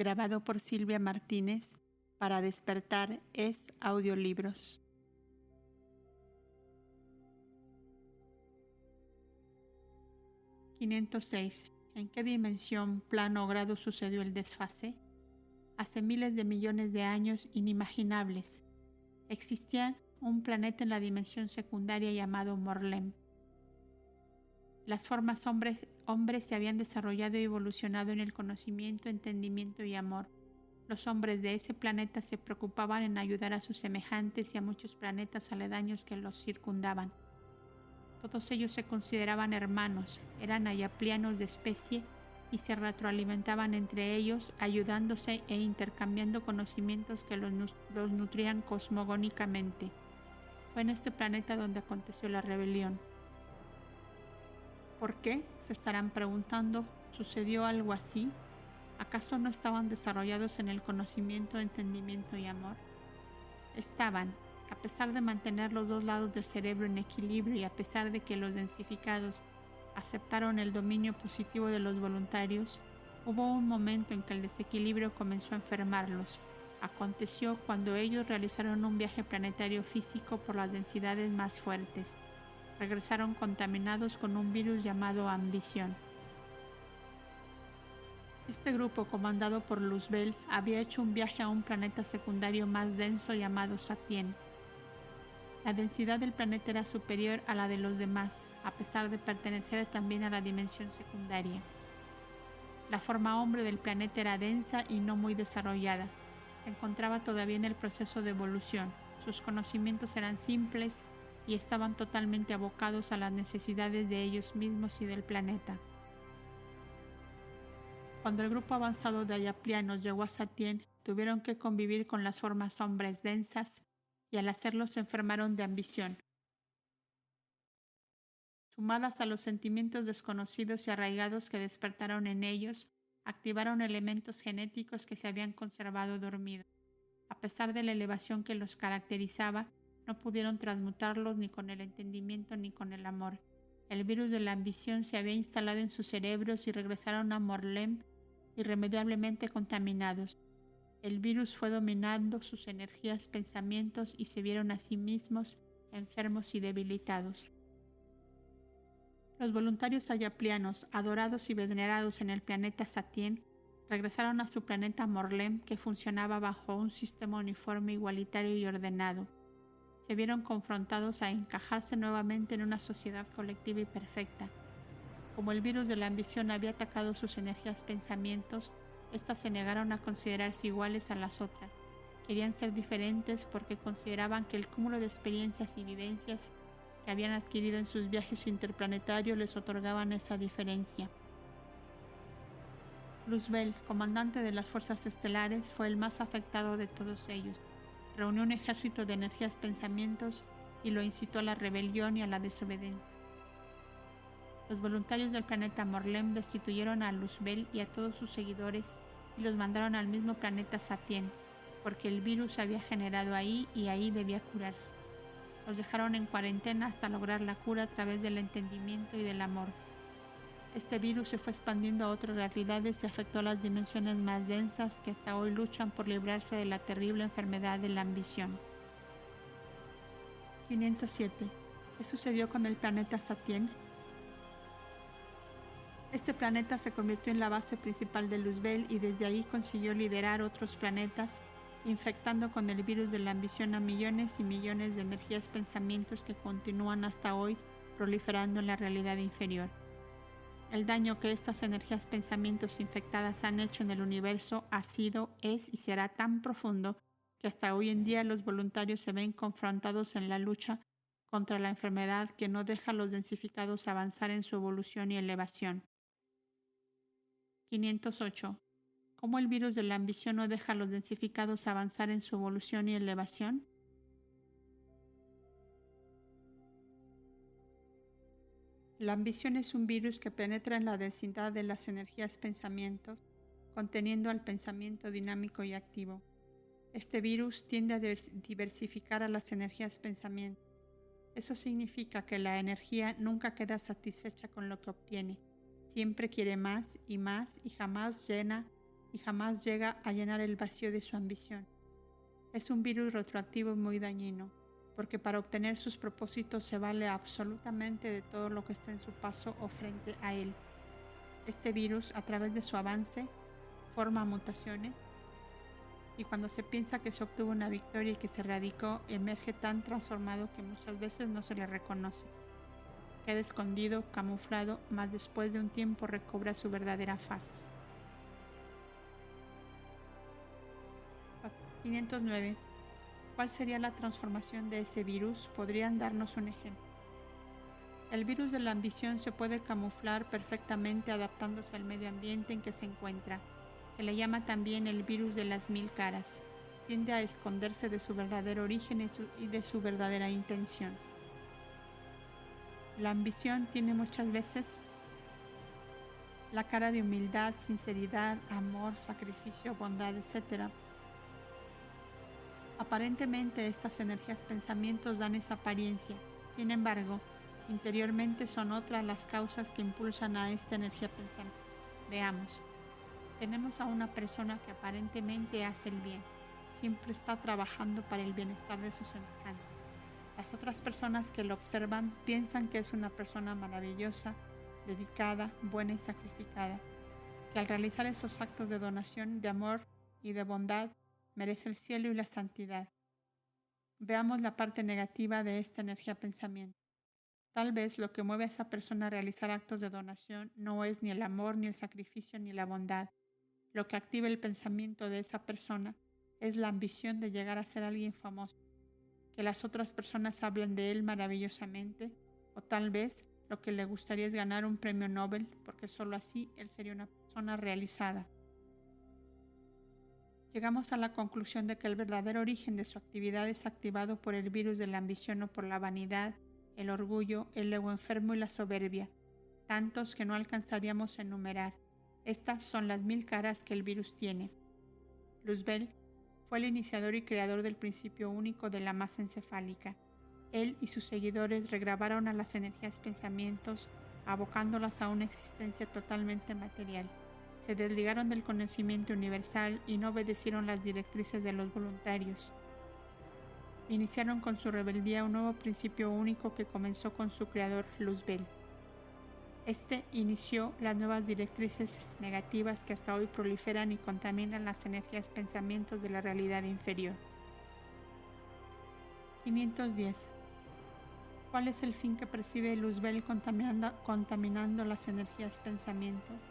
grabado por Silvia Martínez para Despertar es Audiolibros. (506) ¿En qué dimensión, plano o grado sucedió el desfase? Hace miles de millones de años inimaginables, existía un planeta en la dimensión secundaria llamado Morlem. Las formas hombres se habían desarrollado y evolucionado en el conocimiento, entendimiento y amor. Los hombres de ese planeta se preocupaban en ayudar a sus semejantes y a muchos planetas aledaños que los circundaban. Todos ellos se consideraban hermanos, eran ayaplianos de especie y se retroalimentaban entre ellos, ayudándose e intercambiando conocimientos que los nutrían cosmogónicamente. Fue en este planeta donde aconteció la rebelión. ¿Por qué? Se estarán preguntando. ¿Sucedió algo así? ¿Acaso no estaban desarrollados en el conocimiento, entendimiento y amor? Estaban, a pesar de mantener los dos lados del cerebro en equilibrio y a pesar de que los densificados aceptaron el dominio positivo de los voluntarios, hubo un momento en que el desequilibrio comenzó a enfermarlos. Aconteció cuando ellos realizaron un viaje planetario físico por las densidades más fuertes. Regresaron contaminados con un virus llamado ambición. Este grupo, comandado por Luzbel, había hecho un viaje a un planeta secundario más denso llamado Satien. La densidad del planeta era superior a la de los demás, a pesar de pertenecer también a la dimensión secundaria. La forma hombre del planeta era densa y no muy desarrollada. Se encontraba todavía en el proceso de evolución. Sus conocimientos eran simples y estaban totalmente abocados a las necesidades de ellos mismos y del planeta. Cuando el grupo avanzado de ayaplianos llegó a Satien, tuvieron que convivir con las formas hombres densas y al hacerlo se enfermaron de ambición. Sumadas a los sentimientos desconocidos y arraigados que despertaron en ellos, activaron elementos genéticos que se habían conservado dormidos. A pesar de la elevación que los caracterizaba, no pudieron transmutarlos ni con el entendimiento ni con el amor. El virus de la ambición se había instalado en sus cerebros y regresaron a Morlem irremediablemente contaminados. El virus fue dominando sus energías, pensamientos y se vieron a sí mismos enfermos y debilitados. Los voluntarios ayaplianos, adorados y venerados en el planeta Satien, regresaron a su planeta Morlem, que funcionaba bajo un sistema uniforme, igualitario y ordenado. Se vieron confrontados a encajarse nuevamente en una sociedad colectiva y perfecta. Como el virus de la ambición había atacado sus energías, pensamientos, éstas se negaron a considerarse iguales a las otras. Querían ser diferentes porque consideraban que el cúmulo de experiencias y vivencias que habían adquirido en sus viajes interplanetarios les otorgaban esa diferencia. Luzbel, comandante de las fuerzas estelares, fue el más afectado de todos ellos. Reunió un ejército de energías, pensamientos y lo incitó a la rebelión y a la desobediencia. Los voluntarios del planeta Morlem destituyeron a Luzbel y a todos sus seguidores y los mandaron al mismo planeta Satien, porque el virus se había generado ahí y ahí debía curarse. Los dejaron en cuarentena hasta lograr la cura a través del entendimiento y del amor. Este virus se fue expandiendo a otras realidades y afectó a las dimensiones más densas que hasta hoy luchan por librarse de la terrible enfermedad de la ambición. 507. ¿Qué sucedió con el planeta Satien? Este planeta se convirtió en la base principal de Luzbel y desde ahí consiguió liderar otros planetas, infectando con el virus de la ambición a millones y millones de energías, pensamientos que continúan hasta hoy proliferando en la realidad inferior. El daño que estas energías, pensamientos infectadas han hecho en el universo ha sido, es y será tan profundo que hasta hoy en día los voluntarios se ven confrontados en la lucha contra la enfermedad que no deja a los densificados avanzar en su evolución y elevación. 508. ¿Cómo el virus de la ambición no deja a los densificados avanzar en su evolución y elevación? La ambición es un virus que penetra en la densidad de las energías, pensamientos, conteniendo al pensamiento dinámico y activo. Este virus tiende a diversificar a las energías, pensamientos. Eso significa que la energía nunca queda satisfecha con lo que obtiene. Siempre quiere más y jamás llena y jamás llega a llenar el vacío de su ambición. Es un virus retroactivo muy dañino, porque para obtener sus propósitos se vale absolutamente de todo lo que está en su paso o frente a él. Este virus, a través de su avance, forma mutaciones, y cuando se piensa que se obtuvo una victoria y que se erradicó, emerge tan transformado que muchas veces no se le reconoce. Queda escondido, camuflado, mas después de un tiempo recobra su verdadera faz. 509. ¿Cuál sería la transformación de ese virus? ¿Podrían darnos un ejemplo? El virus de la ambición se puede camuflar perfectamente adaptándose al medio ambiente en que se encuentra. Se le llama también el virus de las 1000 caras. Tiende a esconderse de su verdadero origen y de su verdadera intención. La ambición tiene muchas veces la cara de humildad, sinceridad, amor, sacrificio, bondad, etc. Aparentemente estas energías pensamientos dan esa apariencia. Sin embargo, interiormente son otras las causas que impulsan a esta energía pensamiento. Veamos. Tenemos a una persona que aparentemente hace el bien. Siempre está trabajando para el bienestar de sus semejantes. Las otras personas que lo observan piensan que es una persona maravillosa, dedicada, buena y sacrificada, que al realizar esos actos de donación, de amor y de bondad, merece el cielo y la santidad. Veamos la parte negativa de esta energía pensamiento. Tal vez lo que mueve a esa persona a realizar actos de donación no es ni el amor, ni el sacrificio, ni la bondad. Lo que activa el pensamiento de esa persona es la ambición de llegar a ser alguien famoso, que las otras personas hablen de él maravillosamente, o tal vez lo que le gustaría es ganar un premio Nobel, porque solo así él sería una persona realizada. Llegamos a la conclusión de que el verdadero origen de su actividad es activado por el virus de la ambición o por la vanidad, el orgullo, el ego enfermo y la soberbia, tantos que no alcanzaríamos a enumerar. Estas son las 1000 caras que el virus tiene. Luzbel fue el iniciador y creador del principio único de la masa encefálica. Él y sus seguidores regrabaron a las energías pensamientos, abocándolas a una existencia totalmente material. Se desligaron del conocimiento universal y no obedecieron las directrices de los voluntarios. Iniciaron con su rebeldía un nuevo principio único que comenzó con su creador, Luzbel. Este inició las nuevas directrices negativas que hasta hoy proliferan y contaminan las energías pensamientos de la realidad inferior. 510. ¿Cuál es el fin que percibe Luzbel contaminando las energías pensamientos?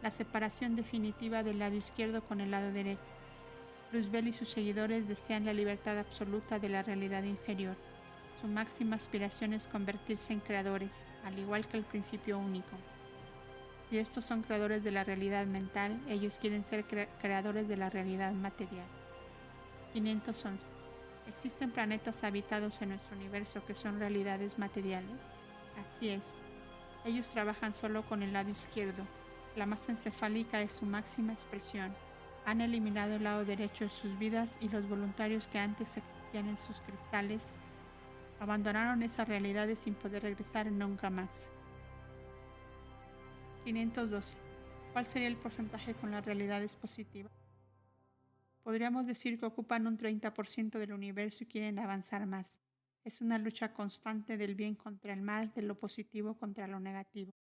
La separación definitiva del lado izquierdo con el lado derecho. Luzbel y sus seguidores desean la libertad absoluta de la realidad inferior. Su máxima aspiración es convertirse en creadores, al igual que el principio único. Si estos son creadores de la realidad mental, ellos quieren ser creadores de la realidad material. 511. ¿Existen planetas habitados en nuestro universo que son realidades materiales? Así es. Ellos trabajan solo con el lado izquierdo. La masa encefálica es su máxima expresión. Han eliminado el lado derecho de sus vidas y los voluntarios que antes existían en sus cristales abandonaron esas realidades sin poder regresar nunca más. 512. ¿Cuál sería el porcentaje con las realidades positivas? Podríamos decir que ocupan un 30% del universo y quieren avanzar más. Es una lucha constante del bien contra el mal, de lo positivo contra lo negativo.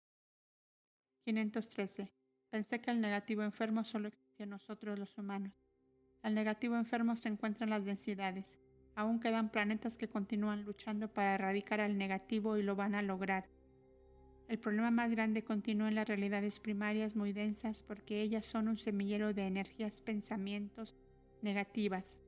513. Pensé que el negativo enfermo solo existía en nosotros los humanos. El negativo enfermo se encuentra en las densidades. Aún quedan planetas que continúan luchando para erradicar al negativo y lo van a lograr. El problema más grande continúa en las realidades primarias muy densas porque ellas son un semillero de energías, pensamientos negativas.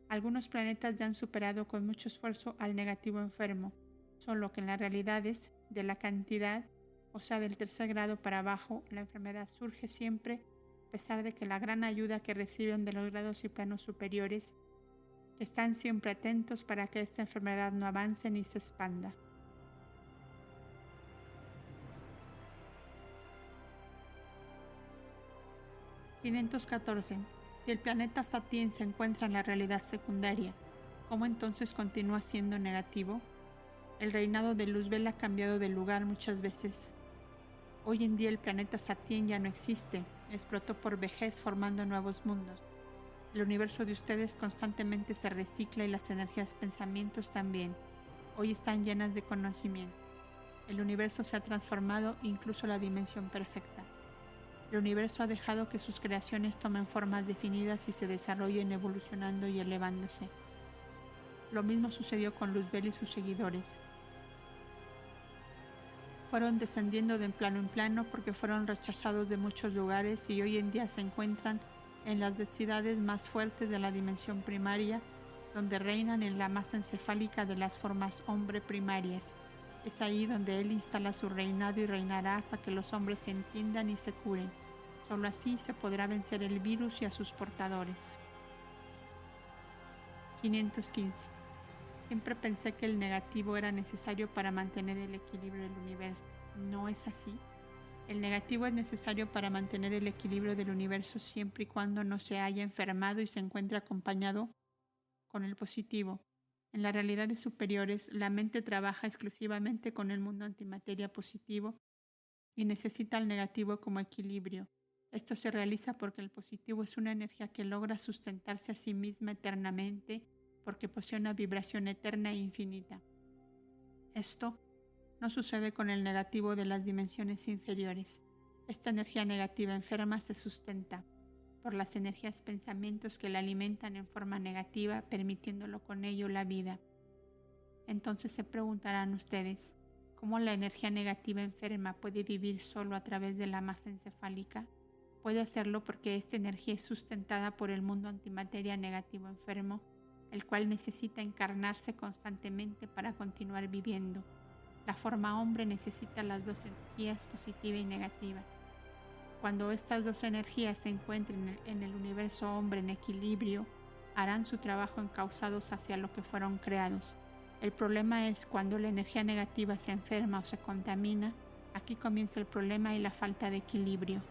Algunos planetas ya han superado con mucho esfuerzo al negativo enfermo, solo que en las realidades de la cantidad, o sea del tercer grado para abajo, la enfermedad surge siempre a pesar de que la gran ayuda que reciben de los grados y planos superiores están siempre atentos para que esta enfermedad no avance ni se expanda. 514. Si el planeta Satien se encuentra en la realidad secundaria, ¿cómo entonces continúa siendo negativo? El reinado de Luzbel ha cambiado de lugar muchas veces. Hoy en día el planeta Satien ya no existe. explotó por vejez formando nuevos mundos. El universo de ustedes constantemente se recicla y las energías pensamientos también. Hoy están llenas de conocimiento. El universo se ha transformado, incluso la dimensión perfecta. El universo ha dejado que sus creaciones tomen formas definidas y se desarrollen evolucionando y elevándose. Lo mismo sucedió con Luzbel y sus seguidores. Fueron descendiendo de plano en plano porque fueron rechazados de muchos lugares y hoy en día se encuentran en las densidades más fuertes de la dimensión primaria, donde reinan en la masa encefálica de las formas hombre primarias. Es ahí donde él instala su reinado y reinará hasta que los hombres se entiendan y se curen. Solo así se podrá vencer el virus y a sus portadores. 515. Siempre pensé que el negativo era necesario para mantener el equilibrio del universo. ¿No es así? El negativo es necesario para mantener el equilibrio del universo siempre y cuando no se haya enfermado y se encuentre acompañado con el positivo. En las realidades superiores, la mente trabaja exclusivamente con el mundo antimateria positivo y necesita el negativo como equilibrio. Esto se realiza porque el positivo es una energía que logra sustentarse a sí misma eternamente porque posee una vibración eterna e infinita. Esto no sucede con el negativo de las dimensiones inferiores. Esta energía negativa enferma se sustenta por las energías pensamientos que la alimentan en forma negativa, permitiéndolo con ello la vida. Entonces se preguntarán ustedes, ¿cómo la energía negativa enferma puede vivir solo a través de la masa encefálica? Puede hacerlo porque esta energía es sustentada por el mundo antimateria negativo enfermo, el cual necesita encarnarse constantemente para continuar viviendo. La forma hombre necesita las dos energías, positiva y negativa. Cuando estas dos energías se encuentren en el universo hombre en equilibrio, harán su trabajo encausados hacia lo que fueron creados. El problema es cuando la energía negativa se enferma o se contamina, aquí comienza el problema y la falta de equilibrio.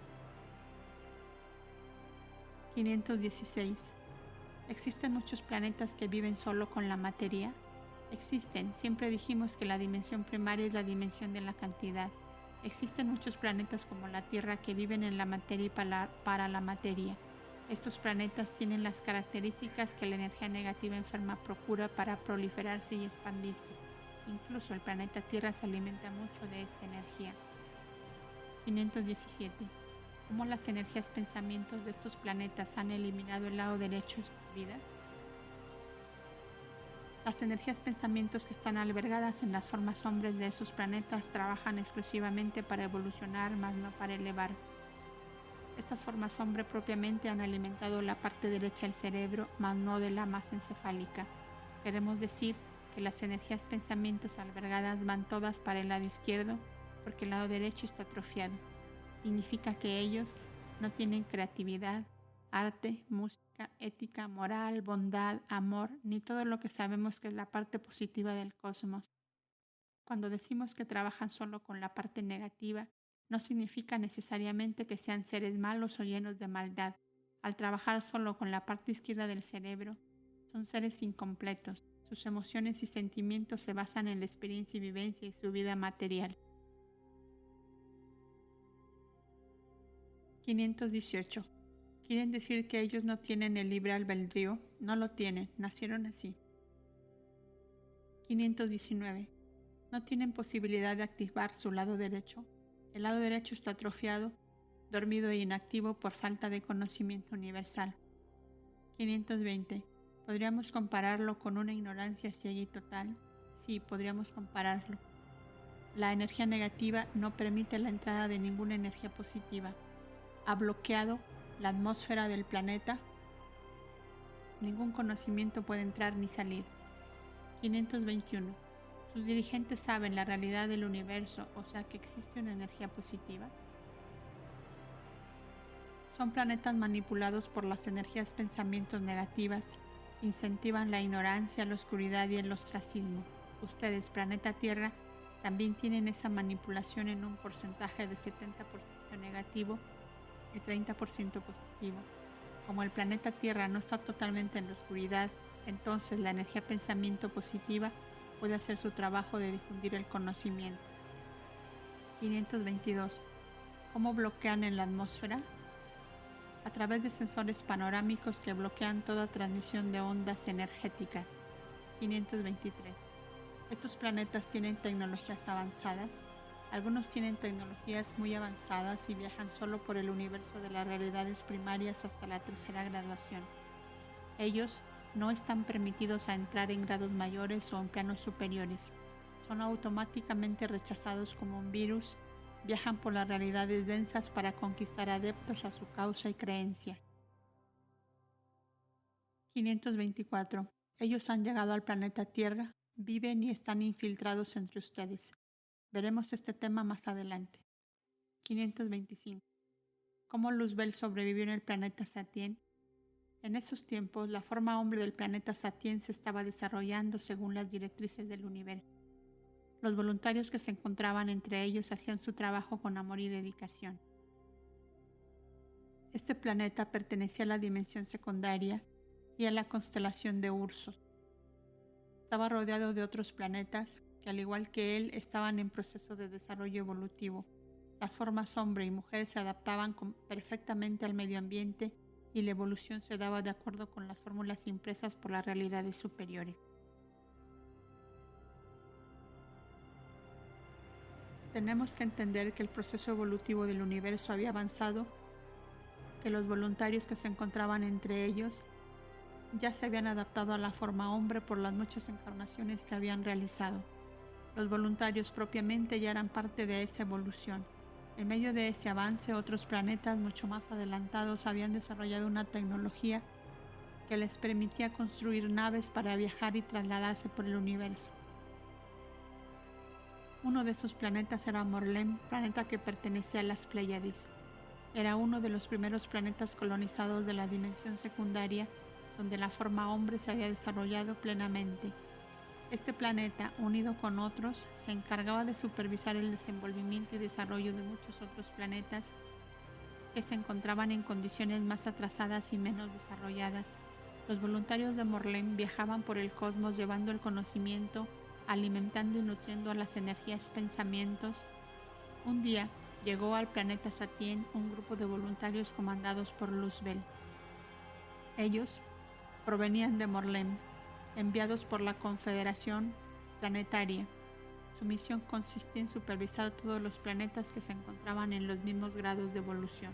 516. ¿Existen muchos planetas que viven solo con la materia? Existen. Siempre dijimos que la dimensión primaria es la dimensión de la cantidad. Existen muchos planetas como la Tierra que viven en la materia y para la materia. Estos planetas tienen las características que la energía negativa enferma procura para proliferarse y expandirse. Incluso el planeta Tierra se alimenta mucho de esta energía. 517. ¿Cómo las energías pensamientos de estos planetas han eliminado el lado derecho de su vida? Las energías pensamientos que están albergadas en las formas hombres de esos planetas trabajan exclusivamente para evolucionar, más no para elevar. Estas formas hombre propiamente han alimentado la parte derecha del cerebro, más no de la masa encefálica. Queremos decir que las energías pensamientos albergadas van todas para el lado izquierdo porque el lado derecho está atrofiado. Significa que ellos no tienen creatividad, arte, música, ética, moral, bondad, amor, ni todo lo que sabemos que es la parte positiva del cosmos. Cuando decimos que trabajan solo con la parte negativa, no significa necesariamente que sean seres malos o llenos de maldad. Al trabajar solo con la parte izquierda del cerebro, son seres incompletos. Sus emociones y sentimientos se basan en la experiencia y vivencia y su vida material. 518. ¿Quieren decir que ellos no tienen el libre albedrío? No lo tienen, nacieron así. 519. ¿No tienen posibilidad de activar su lado derecho? El lado derecho está atrofiado, dormido e inactivo por falta de conocimiento universal. 520. ¿Podríamos compararlo con una ignorancia ciega y total? Sí, podríamos compararlo. La energía negativa no permite la entrada de ninguna energía positiva. Ha bloqueado la atmósfera del planeta. Ningún conocimiento puede entrar ni salir. 521. ¿Sus dirigentes saben la realidad del universo, o sea que existe una energía positiva? Son planetas manipulados por las energías pensamientos negativas, incentivan la ignorancia, la oscuridad y el ostracismo. Ustedes, planeta Tierra, también tienen esa manipulación en un porcentaje de 70% negativo y 30% positivo. Como el planeta Tierra no está totalmente en la oscuridad, entonces la energía pensamiento positiva puede hacer su trabajo de difundir el conocimiento. 522. ¿Cómo bloquean en la atmósfera? a través de sensores panorámicos que bloquean toda transmisión de ondas energéticas. 523. Estos planetas tienen tecnologías avanzadas. Algunos tienen tecnologías muy avanzadas y viajan solo por el universo de las realidades primarias hasta la tercera graduación. Ellos no están permitidos a entrar en grados mayores o en planos superiores. Son automáticamente rechazados como un virus. Viajan por las realidades densas para conquistar adeptos a su causa y creencia. 524. Ellos han llegado al planeta Tierra, viven y están infiltrados entre ustedes. Veremos este tema más adelante. 525. ¿Cómo Luzbel sobrevivió en el planeta Satien? En esos tiempos, la forma hombre del planeta Satien se estaba desarrollando según las directrices del universo. Los voluntarios que se encontraban entre ellos hacían su trabajo con amor y dedicación. Este planeta pertenecía a la dimensión secundaria y a la constelación de Ursos. Estaba rodeado de otros planetas que, al igual que él, estaban en proceso de desarrollo evolutivo. Las formas hombre y mujer se adaptaban perfectamente al medio ambiente y la evolución se daba de acuerdo con las fórmulas impresas por las realidades superiores. Tenemos que entender que el proceso evolutivo del universo había avanzado, que los voluntarios que se encontraban entre ellos ya se habían adaptado a la forma hombre por las muchas encarnaciones que habían realizado. Los voluntarios propiamente ya eran parte de esa evolución. En medio de ese avance, otros planetas mucho más adelantados habían desarrollado una tecnología que les permitía construir naves para viajar y trasladarse por el universo. Uno de esos planetas era Morlem, planeta que pertenecía a las Pléyades. Era uno de los primeros planetas colonizados de la dimensión secundaria, donde la forma hombre se había desarrollado plenamente. Este planeta, unido con otros, se encargaba de supervisar el desenvolvimiento y desarrollo de muchos otros planetas que se encontraban en condiciones más atrasadas y menos desarrolladas. Los voluntarios de Morlem viajaban por el cosmos llevando el conocimiento, alimentando y nutriendo a las energías pensamientos. Un día llegó al planeta Satien un grupo de voluntarios comandados por Luzbel. Ellos provenían de Morlem, enviados por la Confederación Planetaria. Su misión consistía en supervisar todos los planetas que se encontraban en los mismos grados de evolución.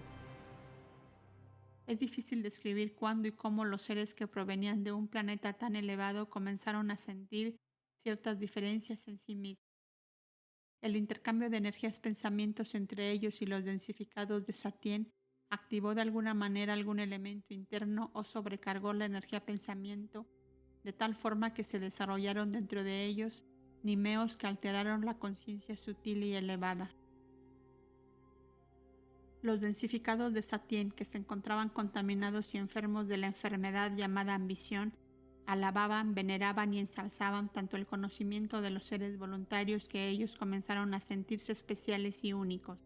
Es difícil describir cuándo y cómo los seres que provenían de un planeta tan elevado comenzaron a sentir ciertas diferencias en sí mismos. El intercambio de energías pensamientos entre ellos y los densificados de Satien activó de alguna manera algún elemento interno o sobrecargó la energía pensamiento de tal forma que se desarrollaron dentro de ellos nimeos que alteraron la conciencia sutil y elevada. Los densificados de Satien, que se encontraban contaminados y enfermos de la enfermedad llamada ambición, alababan, veneraban y ensalzaban tanto el conocimiento de los seres voluntarios que ellos comenzaron a sentirse especiales y únicos.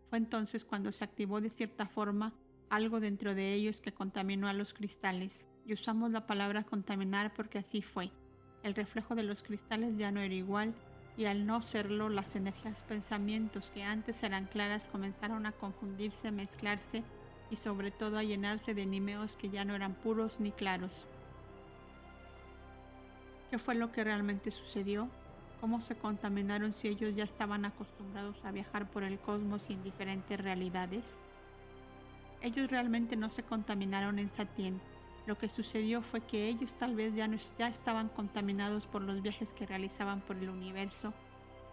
Fue entonces cuando se activó de cierta forma algo dentro de ellos que contaminó a los cristales, y usamos la palabra contaminar porque así fue. El reflejo de los cristales ya no era igual, y al no serlo, las energías pensamientos que antes eran claras comenzaron a confundirse, mezclarse y sobre todo a llenarse de nimeos que ya no eran puros ni claros. ¿Qué fue lo que realmente sucedió? ¿Cómo se contaminaron si ellos ya estaban acostumbrados a viajar por el cosmos y en diferentes realidades? Ellos realmente no se contaminaron en Satien. Lo que sucedió fue que ellos tal vez ya estaban contaminados por los viajes que realizaban por el universo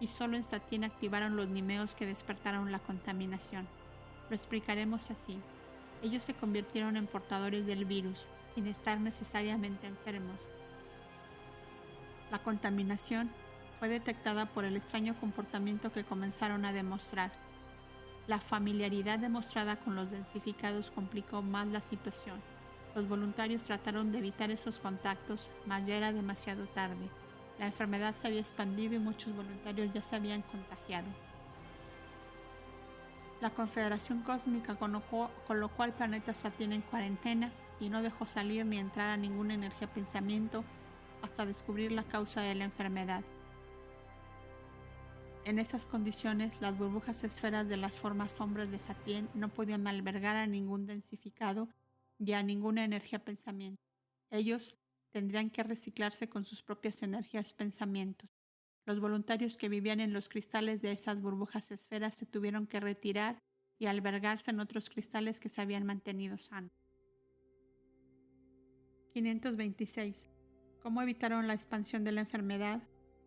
y solo en Satien activaron los nimeos que despertaron la contaminación. Lo explicaremos así. Ellos se convirtieron en portadores del virus sin estar necesariamente enfermos. La contaminación fue detectada por el extraño comportamiento que comenzaron a demostrar. La familiaridad demostrada con los densificados complicó más la situación. Los voluntarios trataron de evitar esos contactos, mas ya era demasiado tarde. La enfermedad se había expandido y muchos voluntarios ya se habían contagiado. La Confederación Cósmica colocó al planeta Satien en cuarentena y no dejó salir ni entrar a ninguna energía pensamiento hasta descubrir la causa de la enfermedad. En esas condiciones, las burbujas esferas de las formas sombras de Satien no podían albergar a ningún densificado y a ninguna energía pensamiento. Ellos tendrían que reciclarse con sus propias energías pensamientos. Los voluntarios que vivían en los cristales de esas burbujas esferas se tuvieron que retirar y albergarse en otros cristales que se habían mantenido sanos. 526. ¿Cómo evitaron la expansión de la enfermedad?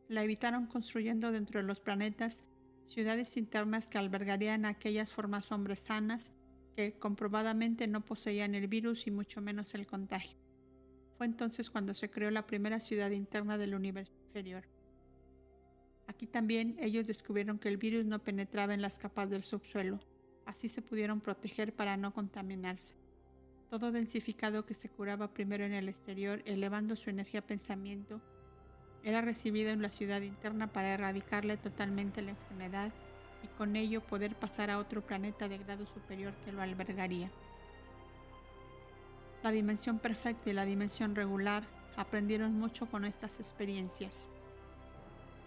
La evitaron construyendo dentro de los planetas ciudades internas que albergarían a aquellas formas hombres sanas que comprobadamente no poseían el virus y mucho menos el contagio. Fue entonces cuando se creó la primera ciudad interna del universo inferior. Aquí también ellos descubrieron que el virus no penetraba en las capas del subsuelo, así se pudieron proteger para no contaminarse. Todo densificado que se curaba primero en el exterior, elevando su energía pensamiento, era recibido en la ciudad interna para erradicarle totalmente la enfermedad y con ello poder pasar a otro planeta de grado superior que lo albergaría. La dimensión perfecta y la dimensión regular aprendieron mucho con estas experiencias.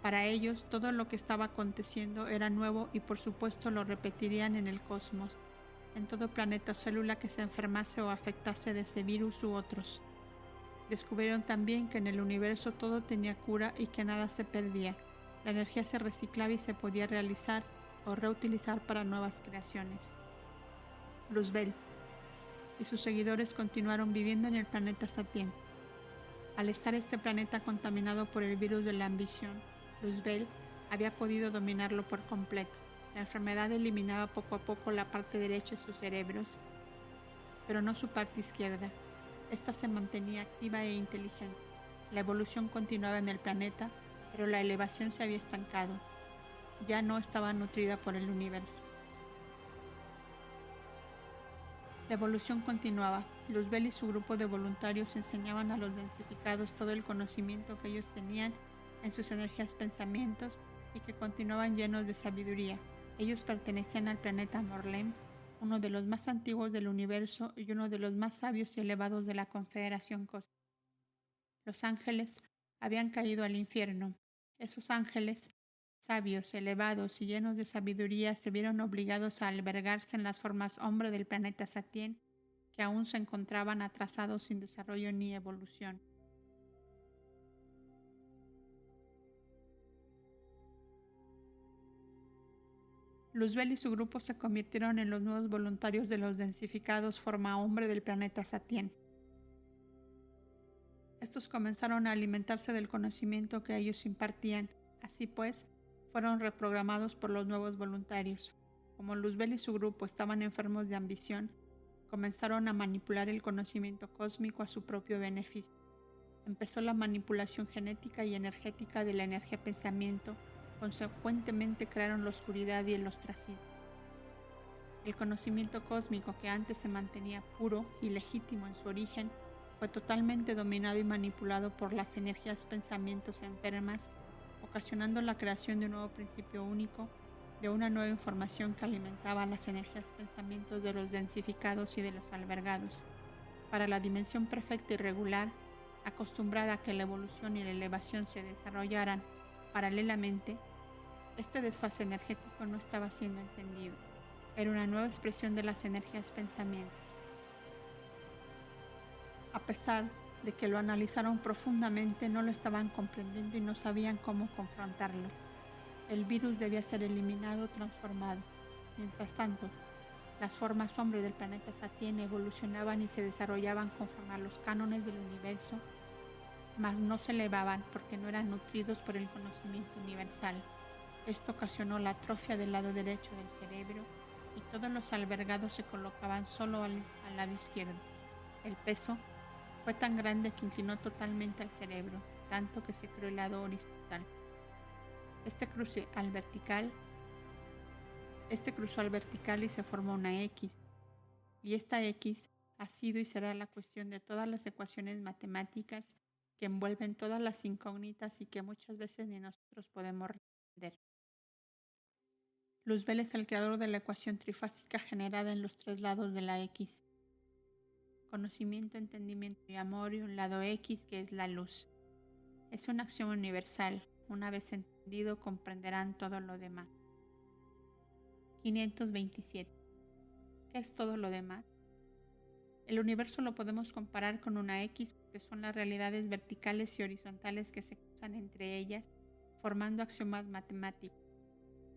Para ellos, todo lo que estaba aconteciendo era nuevo y por supuesto lo repetirían en el cosmos, en todo planeta o célula que se enfermase o afectase de ese virus u otros. Descubrieron también que en el universo todo tenía cura y que nada se perdía. La energía se reciclaba y se podía realizar o reutilizar para nuevas creaciones. Luzbel y sus seguidores continuaron viviendo en el planeta Satien. Al estar este planeta contaminado por el virus de la ambición, Luzbel había podido dominarlo por completo. La enfermedad eliminaba poco a poco la parte derecha de sus cerebros, pero no su parte izquierda. Esta se mantenía activa e inteligente. La evolución continuaba en el planeta, pero la elevación se había estancado. Ya no estaba nutrida por el universo. La evolución continuaba. Luzbel y su grupo de voluntarios enseñaban a los densificados todo el conocimiento que ellos tenían en sus energías pensamientos y que continuaban llenos de sabiduría. Ellos pertenecían al planeta Morlem, uno de los más antiguos del universo y uno de los más sabios y elevados de la Confederación Cósmica. Los ángeles habían caído al infierno. Esos ángeles, sabios, elevados y llenos de sabiduría, se vieron obligados a albergarse en las formas hombre del planeta Satien, que aún se encontraban atrasados sin desarrollo ni evolución. Luzbel y su grupo se convirtieron en los nuevos voluntarios de los densificados forma hombre del planeta Satien. Estos comenzaron a alimentarse del conocimiento que ellos impartían. Así pues, fueron reprogramados por los nuevos voluntarios. Como Luzbel y su grupo estaban enfermos de ambición, comenzaron a manipular el conocimiento cósmico a su propio beneficio. Empezó la manipulación genética y energética de la energía pensamiento. Consecuentemente crearon la oscuridad y el ostracismo. El conocimiento cósmico que antes se mantenía puro y legítimo en su origen fue totalmente dominado y manipulado por las energías pensamientos enfermas, ocasionando la creación de un nuevo principio único, de una nueva información que alimentaba las energías pensamientos de los densificados y de los albergados. Para la dimensión perfecta y regular, acostumbrada a que la evolución y la elevación se desarrollaran paralelamente, este desfase energético no estaba siendo entendido. Era una nueva expresión de las energías pensamiento. A pesar de que lo analizaron profundamente, no lo estaban comprendiendo y no sabían cómo confrontarlo. El virus debía ser eliminado o transformado. Mientras tanto, las formas hombre del planeta Satien evolucionaban y se desarrollaban conforme a los cánones del universo, mas no se elevaban porque no eran nutridos por el conocimiento universal. Esto ocasionó la atrofia del lado derecho del cerebro y todos los albergados se colocaban solo al lado izquierdo. El peso fue tan grande que inclinó totalmente al cerebro, tanto que se creó el lado horizontal. Este cruzó al vertical y se formó una X. Y esta X ha sido y será la cuestión de todas las ecuaciones matemáticas que envuelven todas las incógnitas y que muchas veces ni nosotros podemos responder. Luzbel es el creador de la ecuación trifásica generada en los tres lados de la X. Conocimiento, entendimiento y amor, y un lado X que es la luz. Es una acción universal, Una vez entendido, comprenderán todo lo demás. 527. ¿Qué es todo lo demás? El universo lo podemos comparar con una X porque son las realidades verticales y horizontales que se cruzan entre ellas, formando axiomas matemáticos.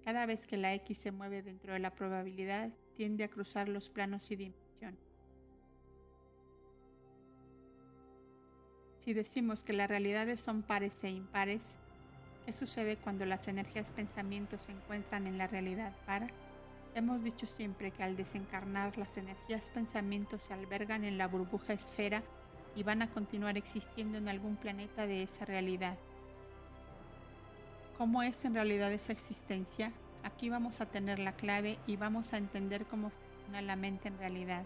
Cada vez que la X se mueve dentro de la probabilidad, tiende a cruzar los planos y dimensiones. Si decimos que las realidades son pares e impares, ¿qué sucede cuando las energías pensamientos se encuentran en la realidad par? Hemos dicho siempre que al desencarnar las energías pensamientos se albergan en la burbuja esfera y van a continuar existiendo en algún planeta de esa realidad. ¿Cómo es en realidad esa existencia? Aquí vamos a tener la clave y vamos a entender cómo funciona la mente en realidad.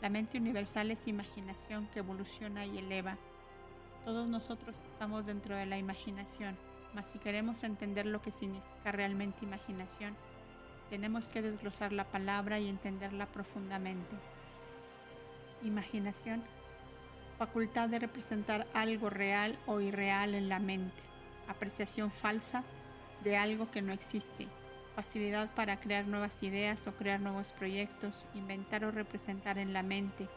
La mente universal es imaginación que evoluciona y eleva. Todos nosotros estamos dentro de la imaginación, mas si queremos entender lo que significa realmente imaginación, tenemos que desglosar la palabra y entenderla profundamente. Imaginación, facultad de representar algo real o irreal en la mente. Apreciación falsa de algo que no existe. Facilidad para crear nuevas ideas o crear nuevos proyectos, inventar o representar en la mente,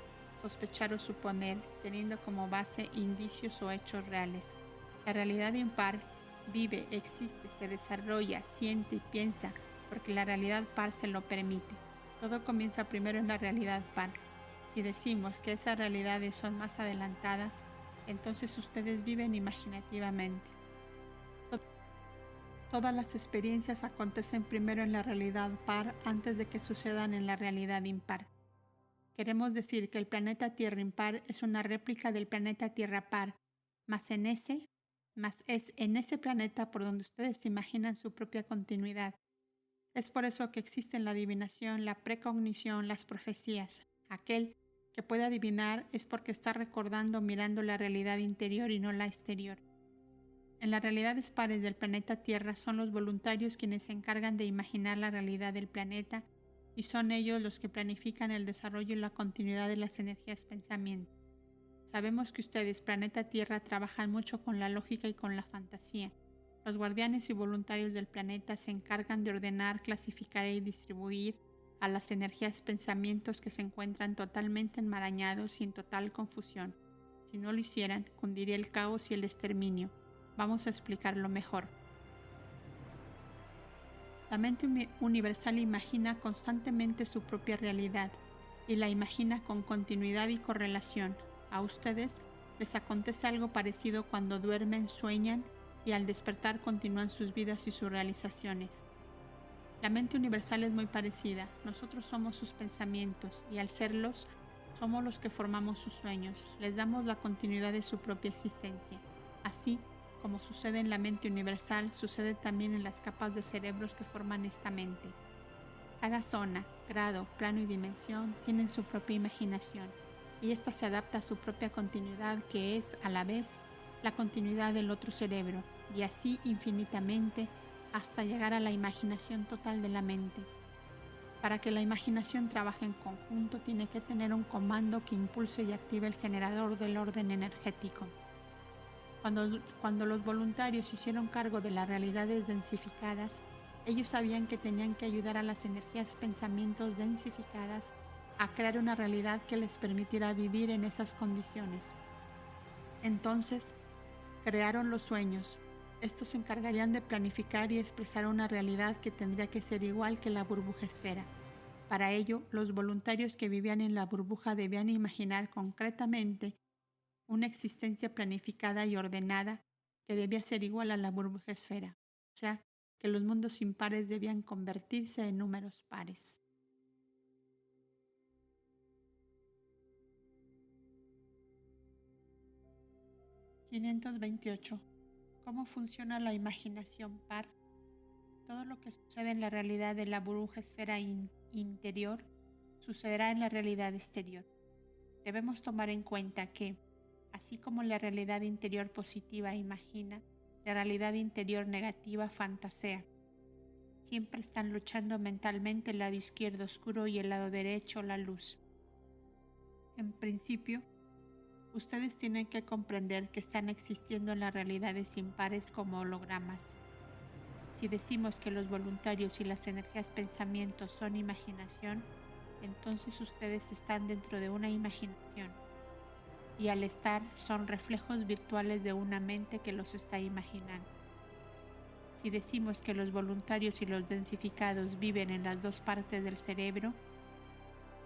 sospechar o suponer, teniendo como base indicios o hechos reales. La realidad impar vive, existe, se desarrolla, siente y piensa, porque la realidad par se lo permite. Todo comienza primero en la realidad par. Si decimos que esas realidades son más adelantadas, entonces ustedes viven imaginativamente. Todas las experiencias acontecen primero en la realidad par antes de que sucedan en la realidad impar. Queremos decir que el planeta Tierra impar es una réplica del planeta Tierra par, mas es en ese planeta por donde ustedes imaginan su propia continuidad. Es por eso que existen la adivinación, la precognición, las profecías. Aquel que puede adivinar es porque está recordando mirando la realidad interior y no la exterior. En las realidades pares del planeta Tierra son los voluntarios quienes se encargan de imaginar la realidad del planeta y son ellos los que planifican el desarrollo y la continuidad de las energías pensamiento. Sabemos que ustedes, planeta Tierra, trabajan mucho con la lógica y con la fantasía. Los guardianes y voluntarios del planeta se encargan de ordenar, clasificar y distribuir a las energías pensamientos que se encuentran totalmente enmarañados y en total confusión. Si no lo hicieran, cundiría el caos y el exterminio. Vamos a explicarlo mejor. La mente universal imagina constantemente su propia realidad y la imagina con continuidad y correlación. A ustedes les acontece algo parecido cuando duermen, sueñan y al despertar continúan sus vidas y sus realizaciones. La mente universal es muy parecida. Nosotros somos sus pensamientos y al serlos, somos los que formamos sus sueños. Les damos la continuidad de su propia existencia. Así, como sucede en la mente universal, sucede también en las capas de cerebros que forman esta mente. Cada zona, grado, plano y dimensión tienen su propia imaginación y ésta se adapta a su propia continuidad que es, a la vez, la continuidad del otro cerebro y así infinitamente hasta llegar a la imaginación total de la mente. Para que la imaginación trabaje en conjunto tiene que tener un comando que impulse y active el generador del orden energético. Cuando los voluntarios hicieron cargo de las realidades densificadas, ellos sabían que tenían que ayudar a las energías pensamientos densificadas a crear una realidad que les permitiera vivir en esas condiciones. Entonces, crearon los sueños. Estos se encargarían de planificar y expresar una realidad que tendría que ser igual que la burbuja esfera. Para ello, los voluntarios que vivían en la burbuja debían imaginar concretamente una existencia planificada y ordenada que debía ser igual a la burbuja esfera, o sea, que los mundos impares debían convertirse en números pares. (528) ¿Cómo funciona la imaginación par? Todo lo que sucede en la realidad de la burbuja esfera interior sucederá en la realidad exterior. Debemos tomar en cuenta que, así como la realidad interior positiva imagina, la realidad interior negativa fantasea. Siempre están luchando mentalmente el lado izquierdo oscuro y el lado derecho la luz. En principio, Ustedes tienen que comprender que están existiendo en las realidades impares como hologramas. Si decimos que los voluntarios y las energías pensamientos son imaginación, entonces ustedes están dentro de una imaginación, y al estar son reflejos virtuales de una mente que los está imaginando. Si decimos que los voluntarios y los densificados viven en las dos partes del cerebro,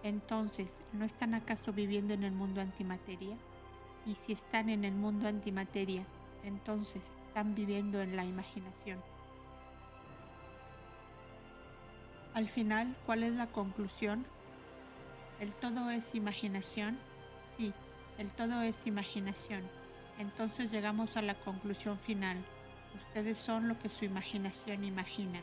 entonces, ¿no están acaso viviendo en el mundo antimateria? Y si están en el mundo antimateria, entonces están viviendo en la imaginación. Al final, ¿cuál es la conclusión? ¿El todo es imaginación? Sí, el todo es imaginación. Entonces llegamos a la conclusión final. Ustedes son lo que su imaginación imagina.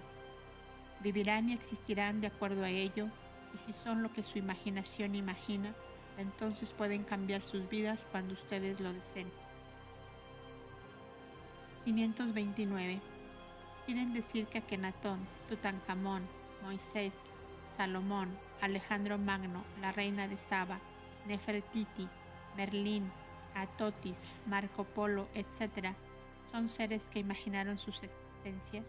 Vivirán y existirán de acuerdo a ello, y si son lo que su imaginación imagina, entonces pueden cambiar sus vidas cuando ustedes lo deseen. 529. Quieren decir que Akenatón, Tutankamón, Moisés, Salomón, Alejandro Magno, la reina de Saba, Nefertiti, Merlín, Atotis, Marco Polo, etc., son seres que imaginaron sus existencias.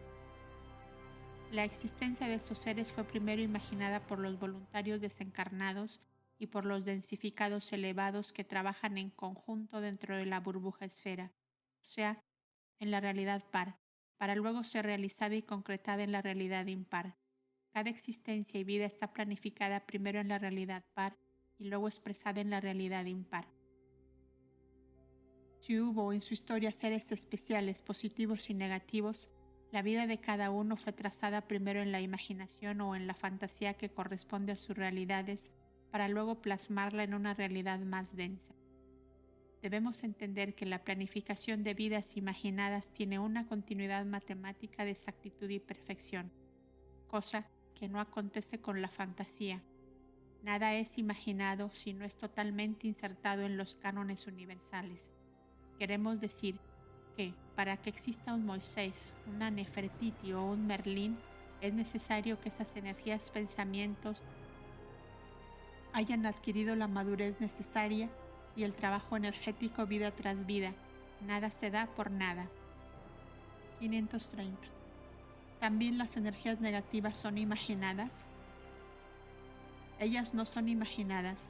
La existencia de esos seres fue primero imaginada por los voluntarios desencarnados y por los densificados elevados que trabajan en conjunto dentro de la burbuja esfera, o sea, en la realidad par, para luego ser realizada y concretada en la realidad impar. Cada existencia y vida está planificada primero en la realidad par y luego expresada en la realidad impar. Si hubo en su historia seres especiales, positivos y negativos, la vida de cada uno fue trazada primero en la imaginación o en la fantasía que corresponde a sus realidades para luego plasmarla en una realidad más densa. Debemos entender que la planificación de vidas imaginadas tiene una continuidad matemática de exactitud y perfección, cosa que no acontece con la fantasía. Nada es imaginado si no es totalmente insertado en los cánones universales. Queremos decir que para que exista un Moisés, una Nefertiti o un Merlín, es necesario que esas energías pensamientos hayan adquirido la madurez necesaria y el trabajo energético vida tras vida. Nada se da por nada. 530. ¿También las energías negativas son imaginadas? Ellas no son imaginadas.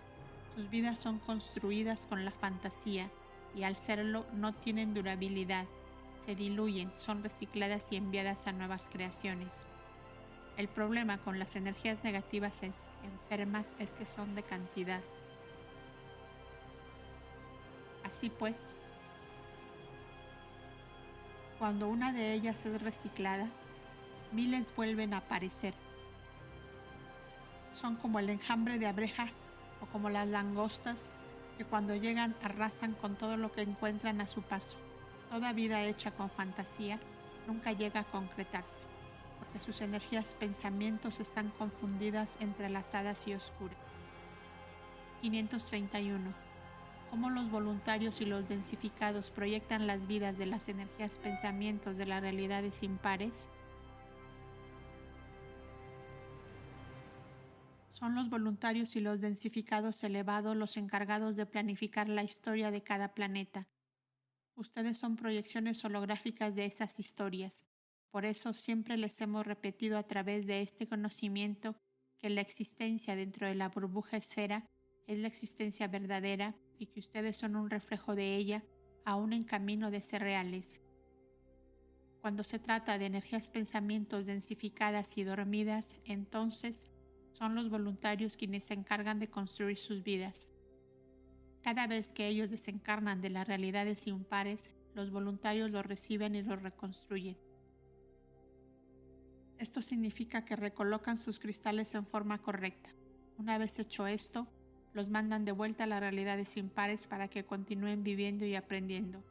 Sus vidas son construidas con la fantasía y al serlo no tienen durabilidad. Se diluyen, son recicladas y enviadas a nuevas creaciones. El problema con las energías negativas enfermas es que son de cantidad. Así pues, cuando una de ellas es reciclada, miles vuelven a aparecer. Son como el enjambre de abejas o como las langostas que cuando llegan arrasan con todo lo que encuentran a su paso. Toda vida hecha con fantasía nunca llega a concretarse, porque sus energías pensamientos están confundidas, entrelazadas y oscuras. 531. ¿Cómo los voluntarios y los densificados proyectan las vidas de las energías pensamientos de las realidades impares? Son los voluntarios y los densificados elevados los encargados de planificar la historia de cada planeta. Ustedes son proyecciones holográficas de esas historias. Por eso siempre les hemos repetido a través de este conocimiento que la existencia dentro de la burbuja esfera es la existencia verdadera y que ustedes son un reflejo de ella, aún en camino de ser reales. Cuando se trata de energías pensamientos densificadas y dormidas, entonces son los voluntarios quienes se encargan de construir sus vidas. Cada vez que ellos desencarnan de las realidades impares, los voluntarios los reciben y los reconstruyen. Esto significa que recolocan sus cristales en forma correcta. Una vez hecho esto, los mandan de vuelta a las realidades impares para que continúen viviendo y aprendiendo.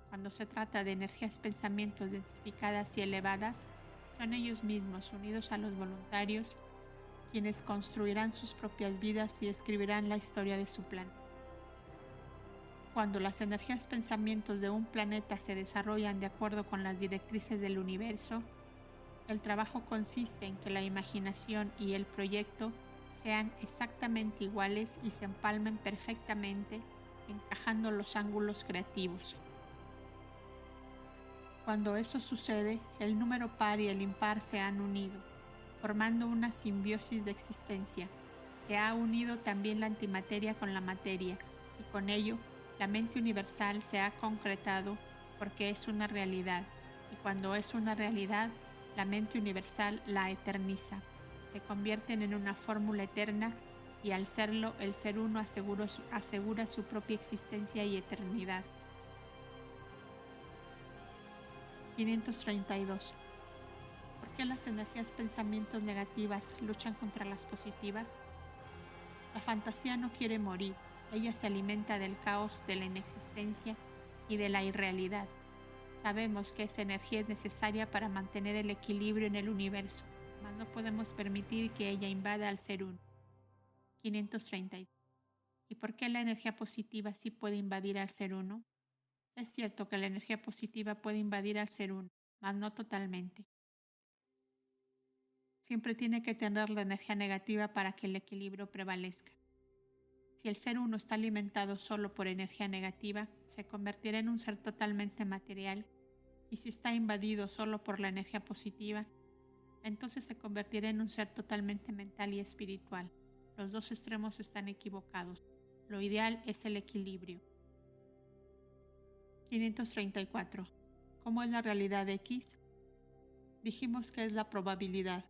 Cuando se trata de energías pensamientos densificadas y elevadas, son ellos mismos, unidos a los voluntarios, quienes construirán sus propias vidas y escribirán la historia de su plan. Cuando las energías pensamientos de un planeta se desarrollan de acuerdo con las directrices del universo, el trabajo consiste en que la imaginación y el proyecto sean exactamente iguales y se empalmen perfectamente encajando los ángulos creativos. Cuando eso sucede, el número par y el impar se han unido, formando una simbiosis de existencia. Se ha unido también la antimateria con la materia, y con ello, la mente universal se ha concretado porque es una realidad, y cuando es una realidad, la mente universal la eterniza. Se convierten en una fórmula eterna y al serlo, el ser uno asegura su propia existencia y eternidad. 532. ¿Por qué las energías pensamientos negativas luchan contra las positivas? La fantasía no quiere morir, ella se alimenta del caos, de la inexistencia y de la irrealidad. Sabemos que esa energía es necesaria para mantener el equilibrio en el universo, mas no podemos permitir que ella invada al ser uno. 530. ¿Y por qué la energía positiva sí puede invadir al ser uno? Es cierto que la energía positiva puede invadir al ser uno, mas no totalmente. Siempre tiene que tener la energía negativa para que el equilibrio prevalezca. Si el ser uno está alimentado solo por energía negativa, se convertirá en un ser totalmente material, y si está invadido solo por la energía positiva, entonces se convertirá en un ser totalmente mental y espiritual. Los dos extremos están equivocados. Lo ideal es el equilibrio. 534. ¿Cómo es la realidad X? Dijimos que es la probabilidad,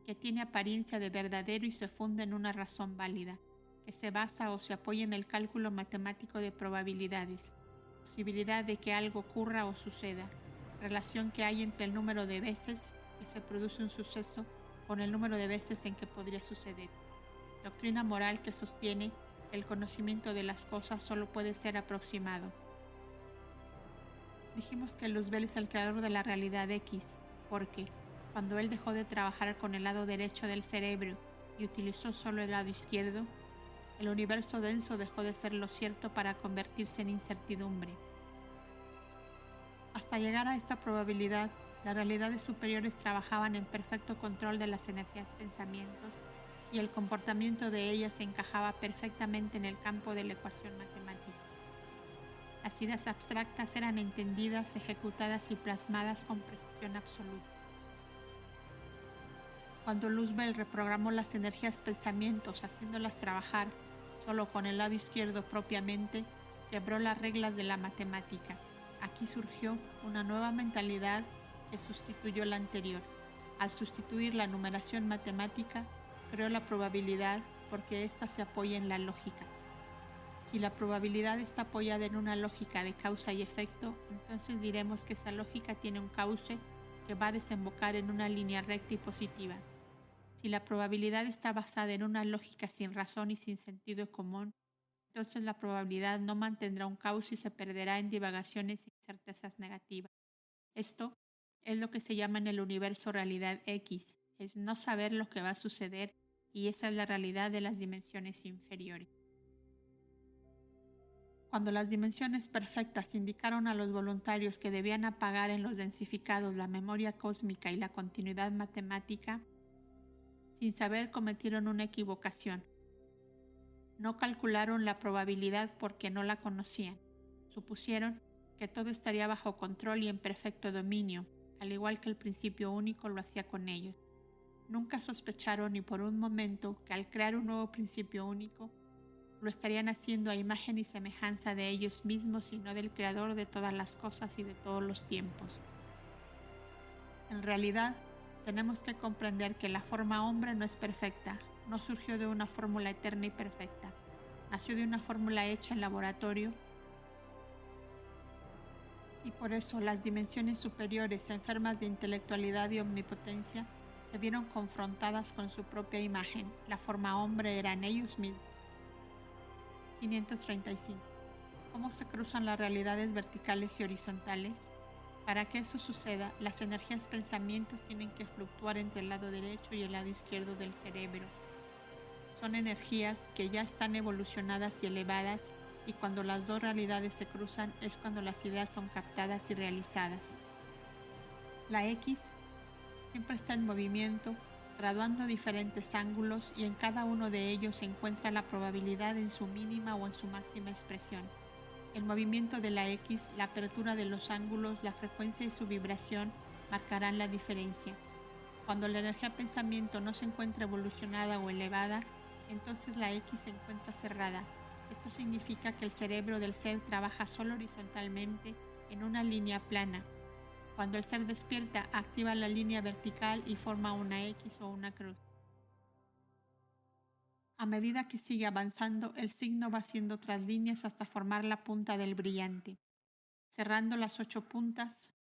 que tiene apariencia de verdadero y se funda en una razón válida, que se basa o se apoya en el cálculo matemático de probabilidades, posibilidad de que algo ocurra o suceda, relación que hay entre el número de veces que se produce un suceso con el número de veces en que podría suceder. Doctrina moral que sostiene que el conocimiento de las cosas solo puede ser aproximado. Dijimos que Luzbel es el creador de la realidad X, porque cuando él dejó de trabajar con el lado derecho del cerebro y utilizó solo el lado izquierdo, el universo denso dejó de ser lo cierto para convertirse en incertidumbre. Hasta llegar a esta probabilidad, las realidades superiores trabajaban en perfecto control de las energías pensamientos y el comportamiento de ellas se encajaba perfectamente en el campo de la ecuación matemática. Las ideas abstractas eran entendidas, ejecutadas y plasmadas con precisión absoluta. Cuando Luzbel reprogramó las energías pensamientos haciéndolas trabajar solo con el lado izquierdo propiamente, quebró las reglas de la matemática. Aquí surgió una nueva mentalidad que sustituyó la anterior. Al sustituir la numeración matemática, creó la probabilidad porque ésta se apoya en la lógica. Si la probabilidad está apoyada en una lógica de causa y efecto, entonces diremos que esa lógica tiene un cauce que va a desembocar en una línea recta y positiva. Si la probabilidad está basada en una lógica sin razón y sin sentido común, entonces la probabilidad no mantendrá un cauce y se perderá en divagaciones y certezas negativas. Esto es lo que se llama en el universo realidad X, es no saber lo que va a suceder, y esa es la realidad de las dimensiones inferiores. Cuando las dimensiones perfectas indicaron a los voluntarios que debían apagar en los densificados la memoria cósmica y la continuidad matemática, sin saber cometieron una equivocación. No calcularon la probabilidad porque no la conocían. Supusieron que todo estaría bajo control y en perfecto dominio, al igual que el principio único lo hacía con ellos. Nunca sospecharon ni por un momento que al crear un nuevo principio único, lo estarían haciendo a imagen y semejanza de ellos mismos y no del Creador de todas las cosas y de todos los tiempos. En realidad, tenemos que comprender que la forma hombre no es perfecta, no surgió de una fórmula eterna y perfecta, nació de una fórmula hecha en laboratorio, y por eso las dimensiones superiores, enfermas de intelectualidad y omnipotencia, se vieron confrontadas con su propia imagen. La forma hombre eran ellos mismos. 535. ¿Cómo se cruzan las realidades verticales y horizontales? Para que eso suceda, las energías pensamientos tienen que fluctuar entre el lado derecho y el lado izquierdo del cerebro. Son energías que ya están evolucionadas y elevadas, y cuando las dos realidades se cruzan es cuando las ideas son captadas y realizadas. La X siempre está en movimiento graduando diferentes ángulos, y en cada uno de ellos se encuentra la probabilidad en su mínima o en su máxima expresión. El movimiento de la X, la apertura de los ángulos, la frecuencia y su vibración marcarán la diferencia. Cuando la energía pensamiento no se encuentra evolucionada o elevada, entonces la X se encuentra cerrada. Esto significa que el cerebro del ser trabaja solo horizontalmente en una línea plana. Cuando el ser despierta, activa la línea vertical y forma una X o una cruz. A medida que sigue avanzando, el signo va haciendo otras líneas hasta formar la punta del brillante. Cerrando las 8 puntas,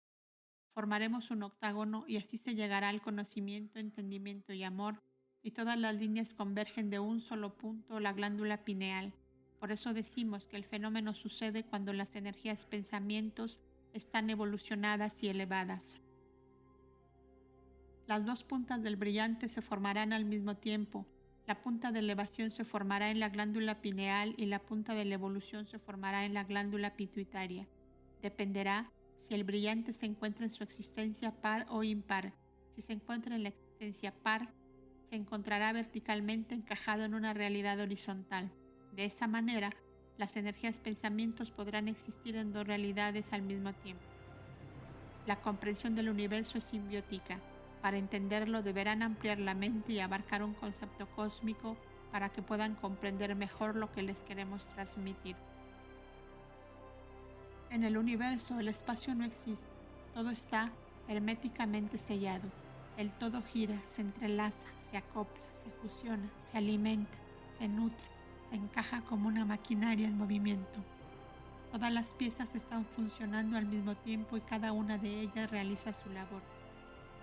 formaremos un octágono y así se llegará al conocimiento, entendimiento y amor, y todas las líneas convergen de un solo punto, la glándula pineal. Por eso decimos que el fenómeno sucede cuando las energías pensamientos están evolucionadas y elevadas. Las dos puntas del brillante se formarán al mismo tiempo. La punta de elevación se formará en la glándula pineal y la punta de la evolución se formará en la glándula pituitaria. Dependerá si el brillante se encuentra en su existencia par o impar. Si se encuentra en la existencia par, se encontrará verticalmente encajado en una realidad horizontal. De esa manera, las energías pensamientos podrán existir en dos realidades al mismo tiempo. La comprensión del universo es simbiótica. Para entenderlo deberán ampliar la mente y abarcar un concepto cósmico para que puedan comprender mejor lo que les queremos transmitir. En el universo el espacio no existe, todo está herméticamente sellado. El todo gira, se entrelaza, se acopla, se fusiona, se alimenta, se nutre, se encaja como una maquinaria en movimiento. Todas las piezas están funcionando al mismo tiempo y cada una de ellas realiza su labor.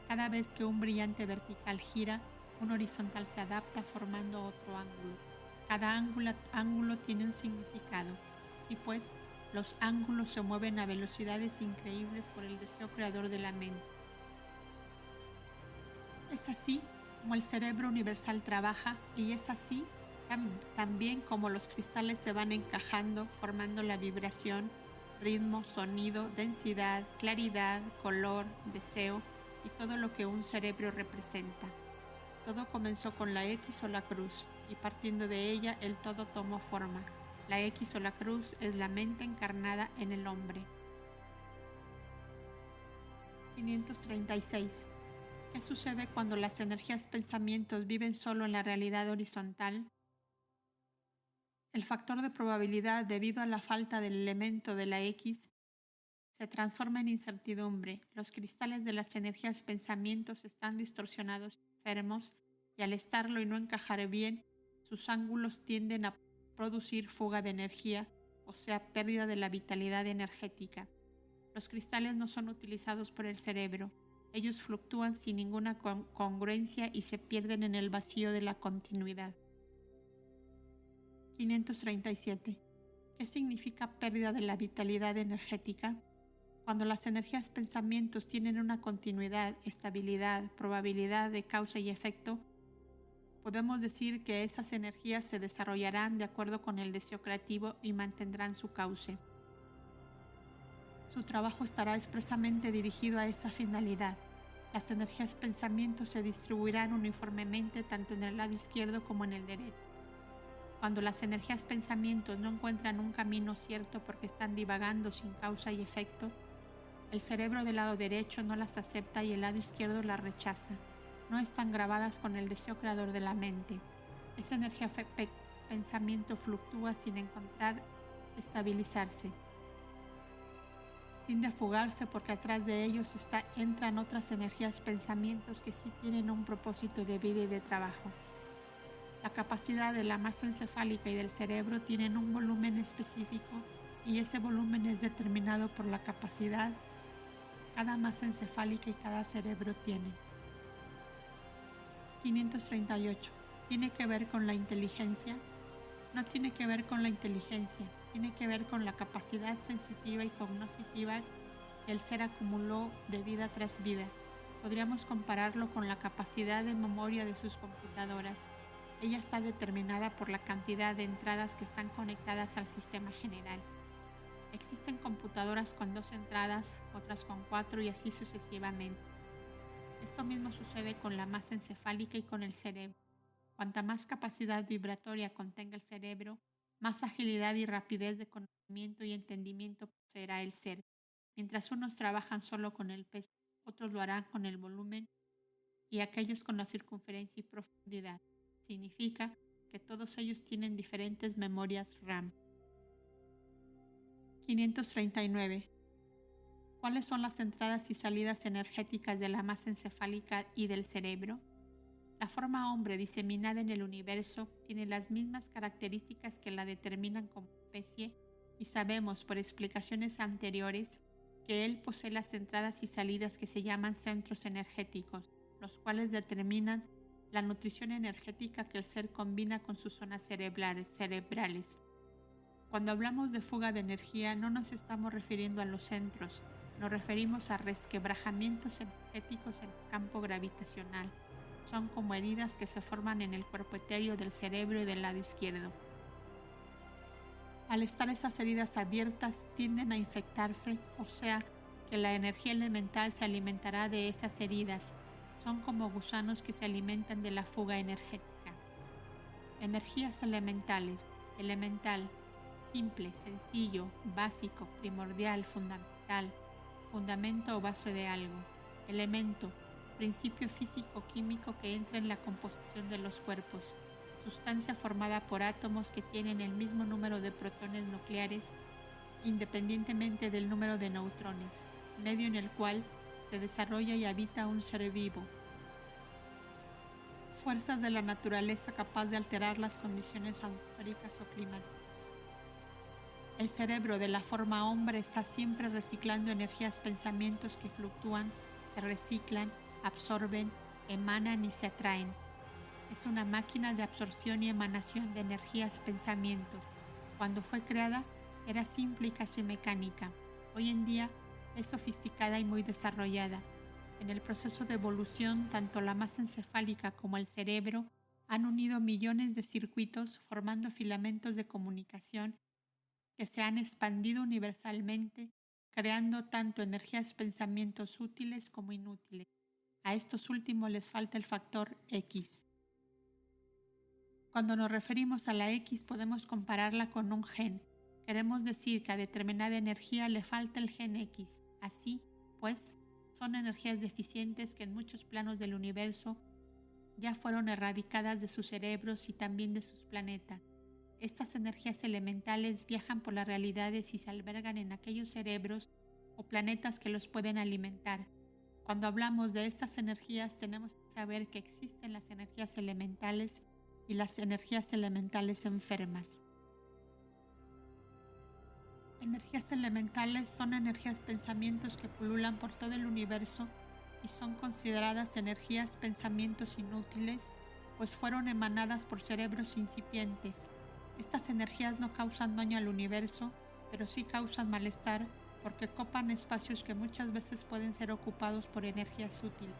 Cada vez que un brillante vertical gira, un horizontal se adapta formando otro ángulo. Cada ángulo tiene un significado. Sí, pues, los ángulos se mueven a velocidades increíbles por el deseo creador de la mente. Es así como el cerebro universal trabaja, y es así también como los cristales se van encajando, formando la vibración, ritmo, sonido, densidad, claridad, color, deseo y todo lo que un cerebro representa. Todo comenzó con la X o la cruz, y partiendo de ella el todo tomó forma. La X o la cruz es la mente encarnada en el hombre. 536. ¿Qué sucede cuando las energías pensamientos viven solo en la realidad horizontal? El factor de probabilidad, debido a la falta del elemento de la X, se transforma en incertidumbre. Los cristales de las energías pensamientos están distorsionados y enfermos, y al estarlo y no encajar bien, sus ángulos tienden a producir fuga de energía, o sea, pérdida de la vitalidad energética. Los cristales no son utilizados por el cerebro. Ellos fluctúan sin ninguna congruencia y se pierden en el vacío de la continuidad. 537. ¿Qué significa pérdida de la vitalidad energética? Cuando las energías pensamientos tienen una continuidad, estabilidad, probabilidad de causa y efecto, podemos decir que esas energías se desarrollarán de acuerdo con el deseo creativo y mantendrán su cauce. Su trabajo estará expresamente dirigido a esa finalidad. Las energías pensamientos se distribuirán uniformemente tanto en el lado izquierdo como en el derecho. Cuando las energías pensamientos no encuentran un camino cierto porque están divagando sin causa y efecto, el cerebro del lado derecho no las acepta y el lado izquierdo las rechaza. No están grabadas con el deseo creador de la mente. Esa energía pensamiento fluctúa sin encontrar estabilizarse. Tiende a fugarse porque atrás de ellos entran otras energías pensamientos que sí tienen un propósito de vida y de trabajo. La capacidad de la masa encefálica y del cerebro tienen un volumen específico, y ese volumen es determinado por la capacidad cada masa encefálica y cada cerebro tiene. 538. ¿Tiene que ver con la inteligencia? No tiene que ver con la inteligencia, tiene que ver con la capacidad sensitiva y cognoscitiva que el ser acumuló de vida tras vida. Podríamos compararlo con la capacidad de memoria de sus computadoras. Ella está determinada por la cantidad de entradas que están conectadas al sistema general. Existen computadoras con 2 entradas, otras con 4 y así sucesivamente. Esto mismo sucede con la masa encefálica y con el cerebro. Cuanta más capacidad vibratoria contenga el cerebro, más agilidad y rapidez de conocimiento y entendimiento poseerá el ser. Mientras unos trabajan solo con el peso, otros lo harán con el volumen y aquellos con la circunferencia y profundidad. Significa que todos ellos tienen diferentes memorias RAM. 539. ¿Cuáles son las entradas y salidas energéticas de la masa encefálica y del cerebro? La forma hombre diseminada en el universo tiene las mismas características que la determinan como especie y sabemos por explicaciones anteriores que él posee las entradas y salidas que se llaman centros energéticos, los cuales determinan la nutrición energética que el ser combina con sus zonas cerebrales. Cuando hablamos de fuga de energía no nos estamos refiriendo a los centros, nos referimos a resquebrajamientos energéticos en el campo gravitacional. Son como heridas que se forman en el cuerpo etéreo del cerebro y del lado izquierdo. Al estar esas heridas abiertas tienden a infectarse, o sea que la energía elemental se alimentará de esas heridas. Son como gusanos que se alimentan de la fuga energética. Energías elementales. Elemental. Simple, sencillo, básico, primordial, fundamental. Fundamento o base de algo. Elemento. Principio físico-químico que entra en la composición de los cuerpos. Sustancia formada por átomos que tienen el mismo número de protones nucleares independientemente del número de neutrones, medio en el cual se desarrolla y habita un ser vivo. Fuerzas de la naturaleza capaz de alterar las condiciones atmosféricas o climáticas. El cerebro de la forma hombre está siempre reciclando energías, pensamientos que fluctúan, se reciclan, absorben, emanan y se atraen. Es una máquina de absorción y emanación de energías, pensamientos. Cuando fue creada, era simple y casi mecánica. Hoy en día es sofisticada y muy desarrollada. En el proceso de evolución, tanto la masa encefálica como el cerebro han unido millones de circuitos formando filamentos de comunicación que se han expandido universalmente, creando tanto energías, pensamientos útiles como inútiles. A estos últimos les falta el factor X. Cuando nos referimos a la X podemos compararla con un gen. Queremos decir que a determinada energía le falta el gen X. Así, pues, son energías deficientes que en muchos planos del universo ya fueron erradicadas de sus cerebros y también de sus planetas. Estas energías elementales viajan por las realidades y se albergan en aquellos cerebros o planetas que los pueden alimentar. Cuando hablamos de estas energías tenemos que saber que existen las energías elementales y las energías elementales enfermas. Energías elementales son energías pensamientos que pululan por todo el universo y son consideradas energías pensamientos inútiles, pues fueron emanadas por cerebros incipientes. Estas energías no causan daño al universo, pero sí causan malestar porque copan espacios que muchas veces pueden ser ocupados por energías útiles.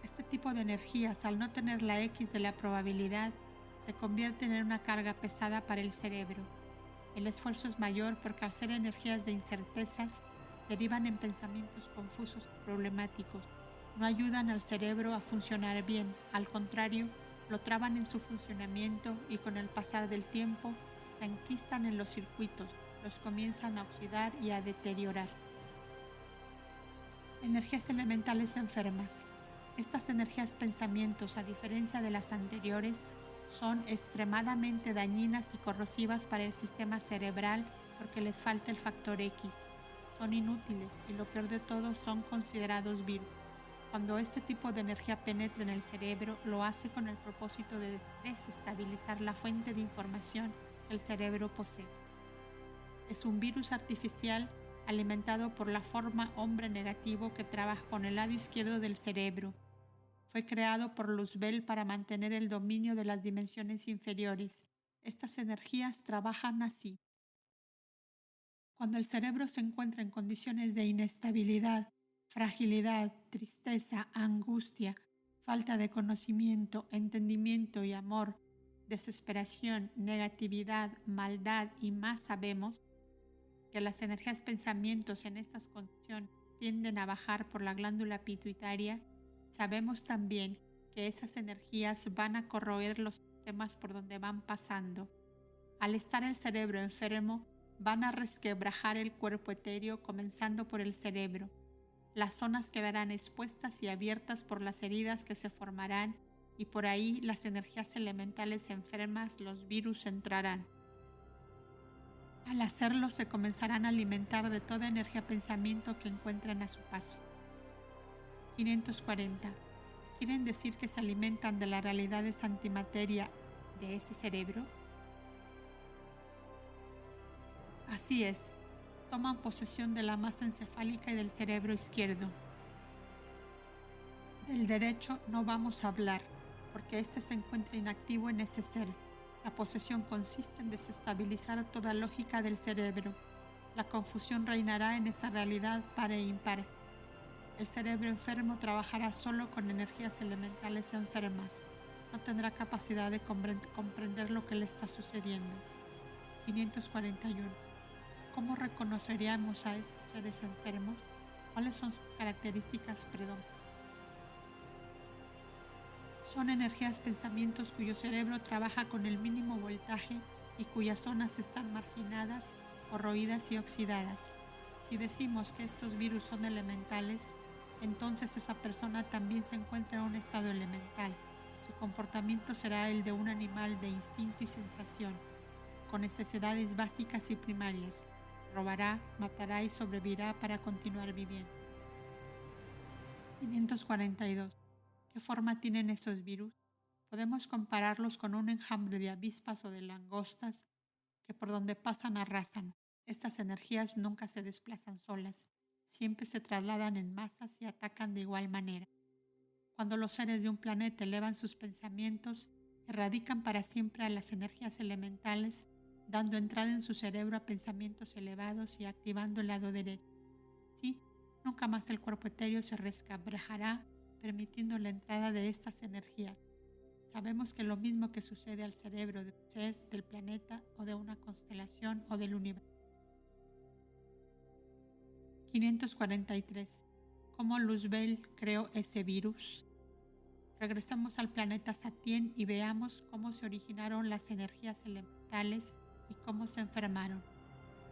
Este tipo de energías, al no tener la X de la probabilidad, se convierten en una carga pesada para el cerebro. El esfuerzo es mayor porque al ser energías de incertezas, derivan en pensamientos confusos y problemáticos. No ayudan al cerebro a funcionar bien, al contrario, lo traban en su funcionamiento y con el pasar del tiempo se enquistan en los circuitos, los comienzan a oxidar y a deteriorar. Energías elementales enfermas. Estas energías pensamientos, a diferencia de las anteriores, son extremadamente dañinas y corrosivas para el sistema cerebral porque les falta el factor X. Son inútiles y lo peor de todo son considerados virus. Cuando este tipo de energía penetra en el cerebro, lo hace con el propósito de desestabilizar la fuente de información que el cerebro posee. Es un virus artificial alimentado por la forma hombre negativo que trabaja con el lado izquierdo del cerebro. Fue creado por Luzbel para mantener el dominio de las dimensiones inferiores. Estas energías trabajan así. Cuando el cerebro se encuentra en condiciones de inestabilidad, fragilidad, tristeza, angustia, falta de conocimiento, entendimiento y amor, desesperación, negatividad, maldad y más, sabemos que las energías pensamientos en estas condiciones tienden a bajar por la glándula pituitaria, sabemos también que esas energías van a corroer los sistemas por donde van pasando. Al estar el cerebro enfermo, van a resquebrajar el cuerpo etéreo comenzando por el cerebro. Las zonas quedarán expuestas y abiertas por las heridas que se formarán y por ahí las energías elementales enfermas, los virus, entrarán. Al hacerlo se comenzarán a alimentar de toda energía pensamiento que encuentren a su paso. 540. ¿Quieren decir que se alimentan de la realidad de esa antimateria de ese cerebro? Así es, toman posesión de la masa encefálica y del cerebro izquierdo. Del derecho no vamos a hablar, porque éste se encuentra inactivo en ese ser. La posesión consiste en desestabilizar toda lógica del cerebro. La confusión reinará en esa realidad par e impar. El cerebro enfermo trabajará solo con energías elementales enfermas. No tendrá capacidad de comprender lo que le está sucediendo. 541. ¿Cómo reconoceríamos a estos seres enfermos? ¿Cuáles son sus características predominantes? Son energías, pensamientos cuyo cerebro trabaja con el mínimo voltaje y cuyas zonas están marginadas, corroídas y oxidadas. Si decimos que estos virus son elementales, entonces esa persona también se encuentra en un estado elemental. Su comportamiento será el de un animal de instinto y sensación, con necesidades básicas y primarias. Robará, matará y sobrevivirá para continuar viviendo. 542. ¿Qué forma tienen esos virus? Podemos compararlos con un enjambre de avispas o de langostas que por donde pasan arrasan. Estas energías nunca se desplazan solas, siempre se trasladan en masas y atacan de igual manera. Cuando los seres de un planeta elevan sus pensamientos, erradican para siempre a las energías elementales, dando entrada en su cerebro a pensamientos elevados y activando el lado derecho. Sí, nunca más el cuerpo etéreo se resquebrajará, permitiendo la entrada de estas energías. Sabemos que lo mismo que sucede al cerebro de un ser, del planeta o de una constelación o del universo. 543. ¿Cómo Luzbel creó ese virus? Regresemos al planeta Satien y veamos cómo se originaron las energías elementales y cómo se enfermaron.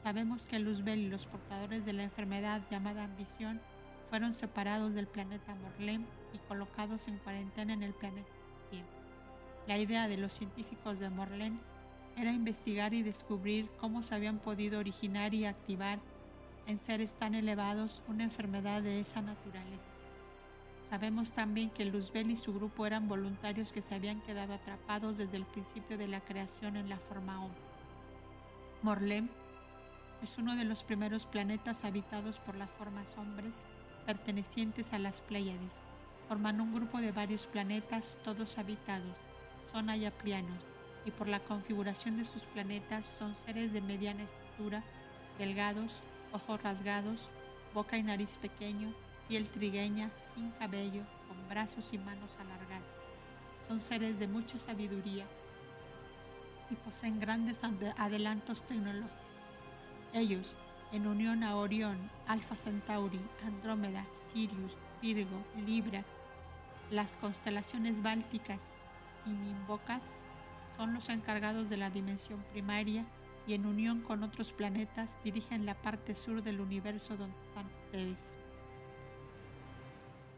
Sabemos que Luzbel y los portadores de la enfermedad llamada ambición fueron separados del planeta Morlem y colocados en cuarentena en el planeta Satien. La idea de los científicos de Morlem era investigar y descubrir cómo se habían podido originar y activar en seres tan elevados una enfermedad de esa naturaleza. Sabemos también que Luzbel y su grupo eran voluntarios que se habían quedado atrapados desde el principio de la creación en la forma hombre. Morlem es uno de los primeros planetas habitados por las formas hombres pertenecientes a las Pléyades. Forman un grupo de varios planetas, todos habitados. Son ayaplianos y por la configuración de sus planetas son seres de mediana estatura, delgados, ojos rasgados, boca y nariz pequeño, piel trigueña, sin cabello, con brazos y manos alargados. Son seres de mucha sabiduría y poseen grandes adelantos tecnológicos. Ellos, en unión a Orión, Alfa Centauri, Andrómeda, Sirius, Virgo, Libra, las constelaciones bálticas y nimbocas, son los encargados de la dimensión primaria y en unión con otros planetas dirigen la parte sur del universo donde están ustedes.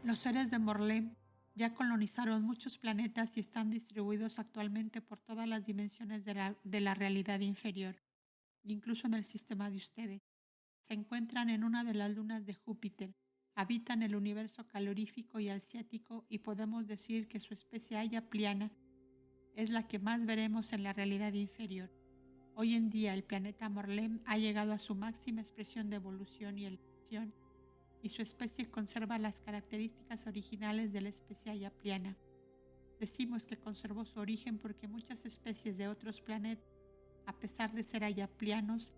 Los seres de Morlem ya colonizaron muchos planetas y están distribuidos actualmente por todas las dimensiones de la realidad inferior, incluso en el sistema de ustedes. Se encuentran en una de las lunas de Júpiter, habitan el universo calorífico y asiático y podemos decir que su especie ayapliana es la que más veremos en la realidad inferior. Hoy en día el planeta Morlem ha llegado a su máxima expresión de evolución y elevación y su especie conserva las características originales de la especie ayapliana. Decimos que conservó su origen porque muchas especies de otros planetas, a pesar de ser ayaplianos,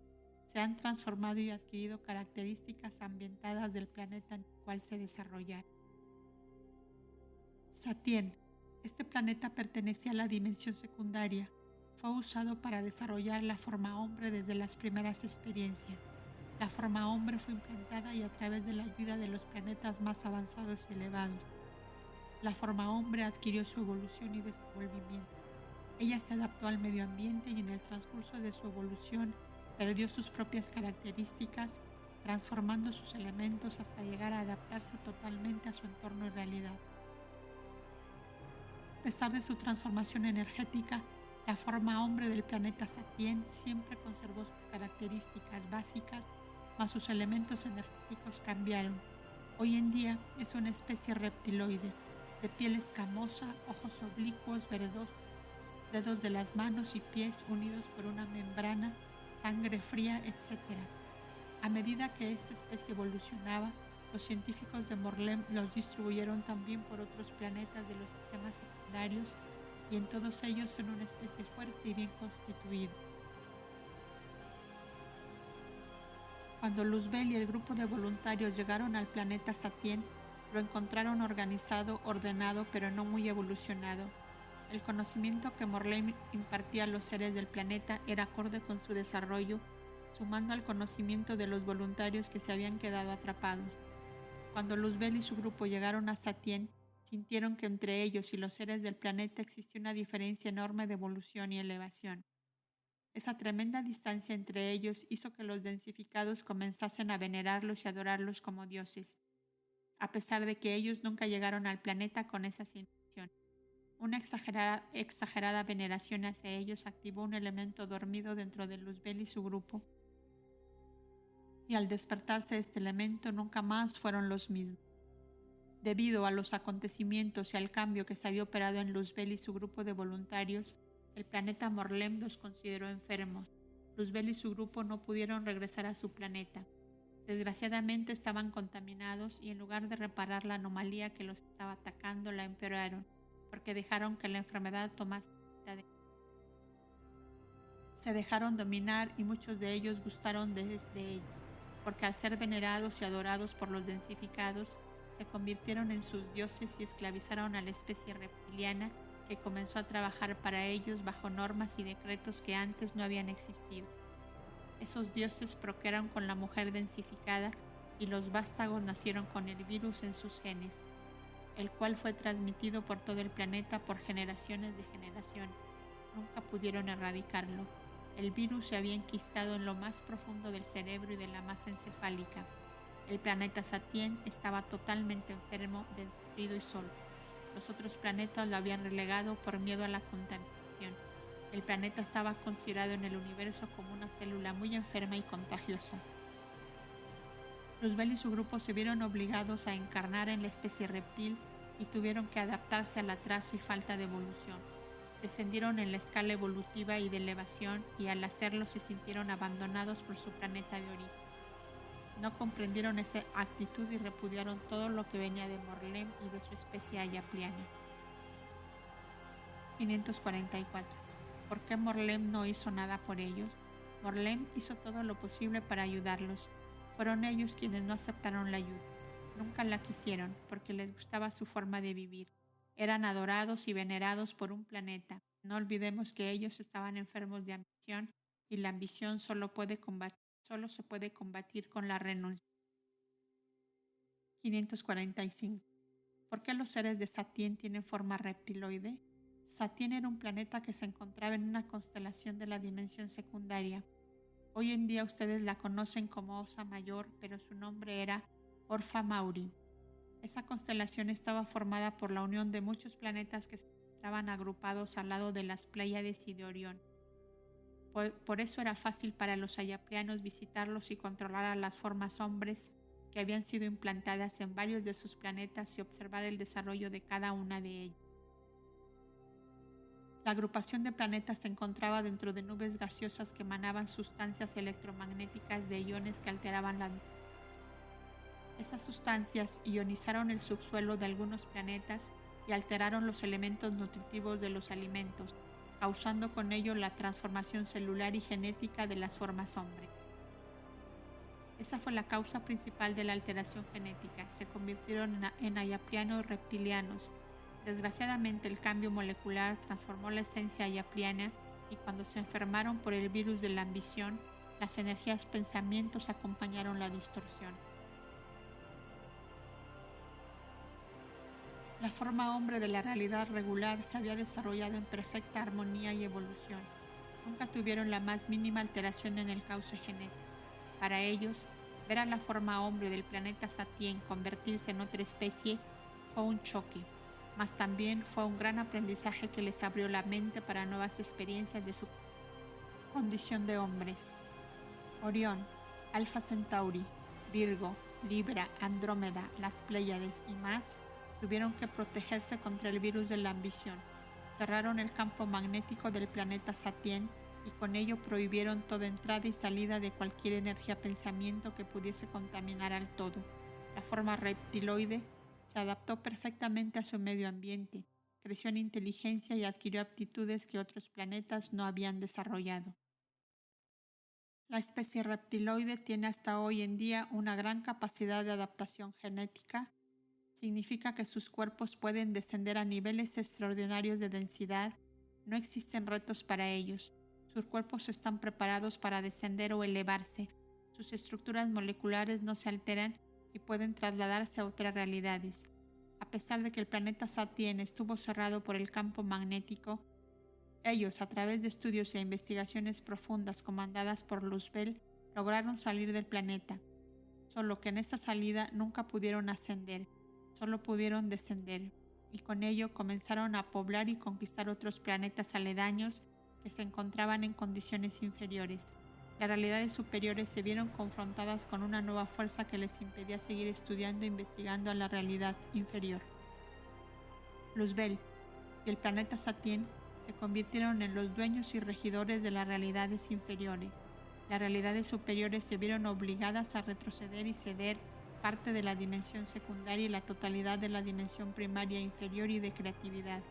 se han transformado y adquirido características ambientadas del planeta en el cual se desarrollaron. Satien. Este planeta pertenecía a la dimensión secundaria. Fue usado para desarrollar la forma hombre desde las primeras experiencias. La forma hombre fue implantada y a través de la ayuda de los planetas más avanzados y elevados. La forma hombre adquirió su evolución y desenvolvimiento. Ella se adaptó al medio ambiente y en el transcurso de su evolución perdió sus propias características, transformando sus elementos hasta llegar a adaptarse totalmente a su entorno y realidad. A pesar de su transformación energética, la forma hombre del planeta Satien siempre conservó sus características básicas, mas sus elementos energéticos cambiaron. Hoy en día es una especie reptiloide, de piel escamosa, ojos oblicuos, verdosos, dedos de las manos y pies unidos por una membrana, sangre fría, etc. A medida que esta especie evolucionaba, los científicos de Morlem los distribuyeron también por otros planetas de los sistemas secundarios y en todos ellos son una especie fuerte y bien constituida. Cuando Luzbel y el grupo de voluntarios llegaron al planeta Satien, lo encontraron organizado, ordenado, pero no muy evolucionado. El conocimiento que Morlem impartía a los seres del planeta era acorde con su desarrollo, sumando al conocimiento de los voluntarios que se habían quedado atrapados. Cuando Luzbel y su grupo llegaron a Satien, sintieron que entre ellos y los seres del planeta existía una diferencia enorme de evolución y elevación. Esa tremenda distancia entre ellos hizo que los densificados comenzasen a venerarlos y adorarlos como dioses, a pesar de que ellos nunca llegaron al planeta con esa intención. Una exagerada veneración hacia ellos activó un elemento dormido dentro de Luzbel y su grupo, y al despertarse este elemento nunca más fueron los mismos. Debido a los acontecimientos y al cambio que se había operado en Luzbel y su grupo de voluntarios, el planeta Morlem los consideró enfermos. Luzbel y su grupo no pudieron regresar a su planeta. Desgraciadamente estaban contaminados y en lugar de reparar la anomalía que los estaba atacando, la empeoraron, porque dejaron que la enfermedad tomase de se dejaron dominar y muchos de ellos gustaron de ello, porque al ser venerados y adorados por los densificados, se convirtieron en sus dioses y esclavizaron a la especie reptiliana que comenzó a trabajar para ellos bajo normas y decretos que antes no habían existido. Esos dioses procrearon con la mujer densificada y los vástagos nacieron con el virus en sus genes, el cual fue transmitido por todo el planeta por generaciones de generaciones. Nunca pudieron erradicarlo. El virus se había enquistado en lo más profundo del cerebro y de la masa encefálica. El planeta Satien estaba totalmente enfermo, desnutrido y solo. Los otros planetas lo habían relegado por miedo a la contaminación. El planeta estaba considerado en el universo como una célula muy enferma y contagiosa. Luzbel y su grupo se vieron obligados a encarnar en la especie reptil y tuvieron que adaptarse al atraso y falta de evolución. Descendieron en la escala evolutiva y de elevación y al hacerlo se sintieron abandonados por su planeta de origen. No comprendieron esa actitud y repudiaron todo lo que venía de Morlem y de su especie ayapliana. 544. ¿Por qué Morlem no hizo nada por ellos? Morlem hizo todo lo posible para ayudarlos. Fueron ellos quienes no aceptaron la ayuda. Nunca la quisieron porque les gustaba su forma de vivir. Eran adorados y venerados por un planeta. No olvidemos que ellos estaban enfermos de ambición y la ambición solo se puede combatir con la renuncia. 545. ¿Por qué los seres de Satien tienen forma reptiloide? Satien era un planeta que se encontraba en una constelación de la dimensión secundaria. Hoy en día ustedes la conocen como Osa Mayor, pero su nombre era Orpha Mauri. Esa constelación estaba formada por la unión de muchos planetas que se encontraban agrupados al lado de las Pléyades y de Orión. Por eso era fácil para los ayaplianos visitarlos y controlar a las formas hombres que habían sido implantadas en varios de sus planetas y observar el desarrollo de cada una de ellas. La agrupación de planetas se encontraba dentro de nubes gaseosas que emanaban sustancias electromagnéticas de iones que alteraban la. Esas sustancias ionizaron el subsuelo de algunos planetas y alteraron los elementos nutritivos de los alimentos, causando con ello la transformación celular y genética de las formas hombre. Esa fue la causa principal de la alteración genética. Se convirtieron en ayaplianos reptilianos. Desgraciadamente, el cambio molecular transformó la esencia ayapliana y cuando se enfermaron por el virus de la ambición, Las energías pensamientos acompañaron la distorsión. La forma hombre de la realidad regular se había desarrollado en perfecta armonía y evolución. Nunca tuvieron la más mínima alteración en el cauce genético. Para ellos, ver a la forma hombre del planeta Satien convertirse en otra especie fue un choque, mas también fue un gran aprendizaje que les abrió la mente para nuevas experiencias de su condición de hombres. Orión, Alfa Centauri, Virgo, Libra, Andrómeda, las Pléyades y más tuvieron que protegerse contra el virus de la ambición. Cerraron el campo magnético del planeta Satien y con ello prohibieron toda entrada y salida de cualquier energía pensamiento que pudiese contaminar al todo. La forma reptiloide se adaptó perfectamente a su medio ambiente, creció en inteligencia y adquirió aptitudes que otros planetas no habían desarrollado. La especie reptiloide tiene hasta hoy en día una gran capacidad de adaptación genética. Significa que sus cuerpos pueden descender a niveles extraordinarios de densidad. No existen retos para ellos. Sus cuerpos están preparados para descender o elevarse. Sus estructuras moleculares no se alteran y pueden trasladarse a otras realidades. A pesar de que el planeta Satien estuvo cerrado por el campo magnético, ellos, a través de estudios e investigaciones profundas comandadas por Luzbel, lograron salir del planeta. Solo que en esta salida nunca pudieron ascender, solo pudieron descender, y con ello comenzaron a poblar y conquistar otros planetas aledaños que se encontraban en condiciones inferiores. Las realidades superiores se vieron confrontadas con una nueva fuerza que les impedía seguir estudiando e investigando a la realidad inferior. Luzbel y el planeta Satien se convirtieron en los dueños y regidores de las realidades inferiores. Las realidades superiores se vieron obligadas a retroceder y ceder parte de la dimensión secundaria y la totalidad de la dimensión primaria inferior y de creatividad.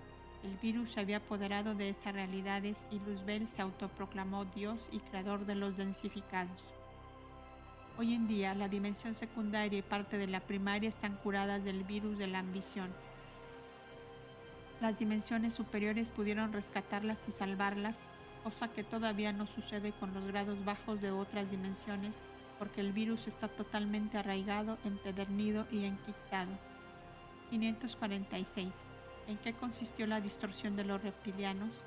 El virus se había apoderado de esas realidades y Luzbel se autoproclamó Dios y creador de los densificados. Hoy en día, la dimensión secundaria y parte de la primaria están curadas del virus de la ambición. Las dimensiones superiores pudieron rescatarlas y salvarlas, cosa que todavía no sucede con los grados bajos de otras dimensiones, porque el virus está totalmente arraigado, empedernido y enquistado. 546. ¿En qué consistió la distorsión de los reptilianos?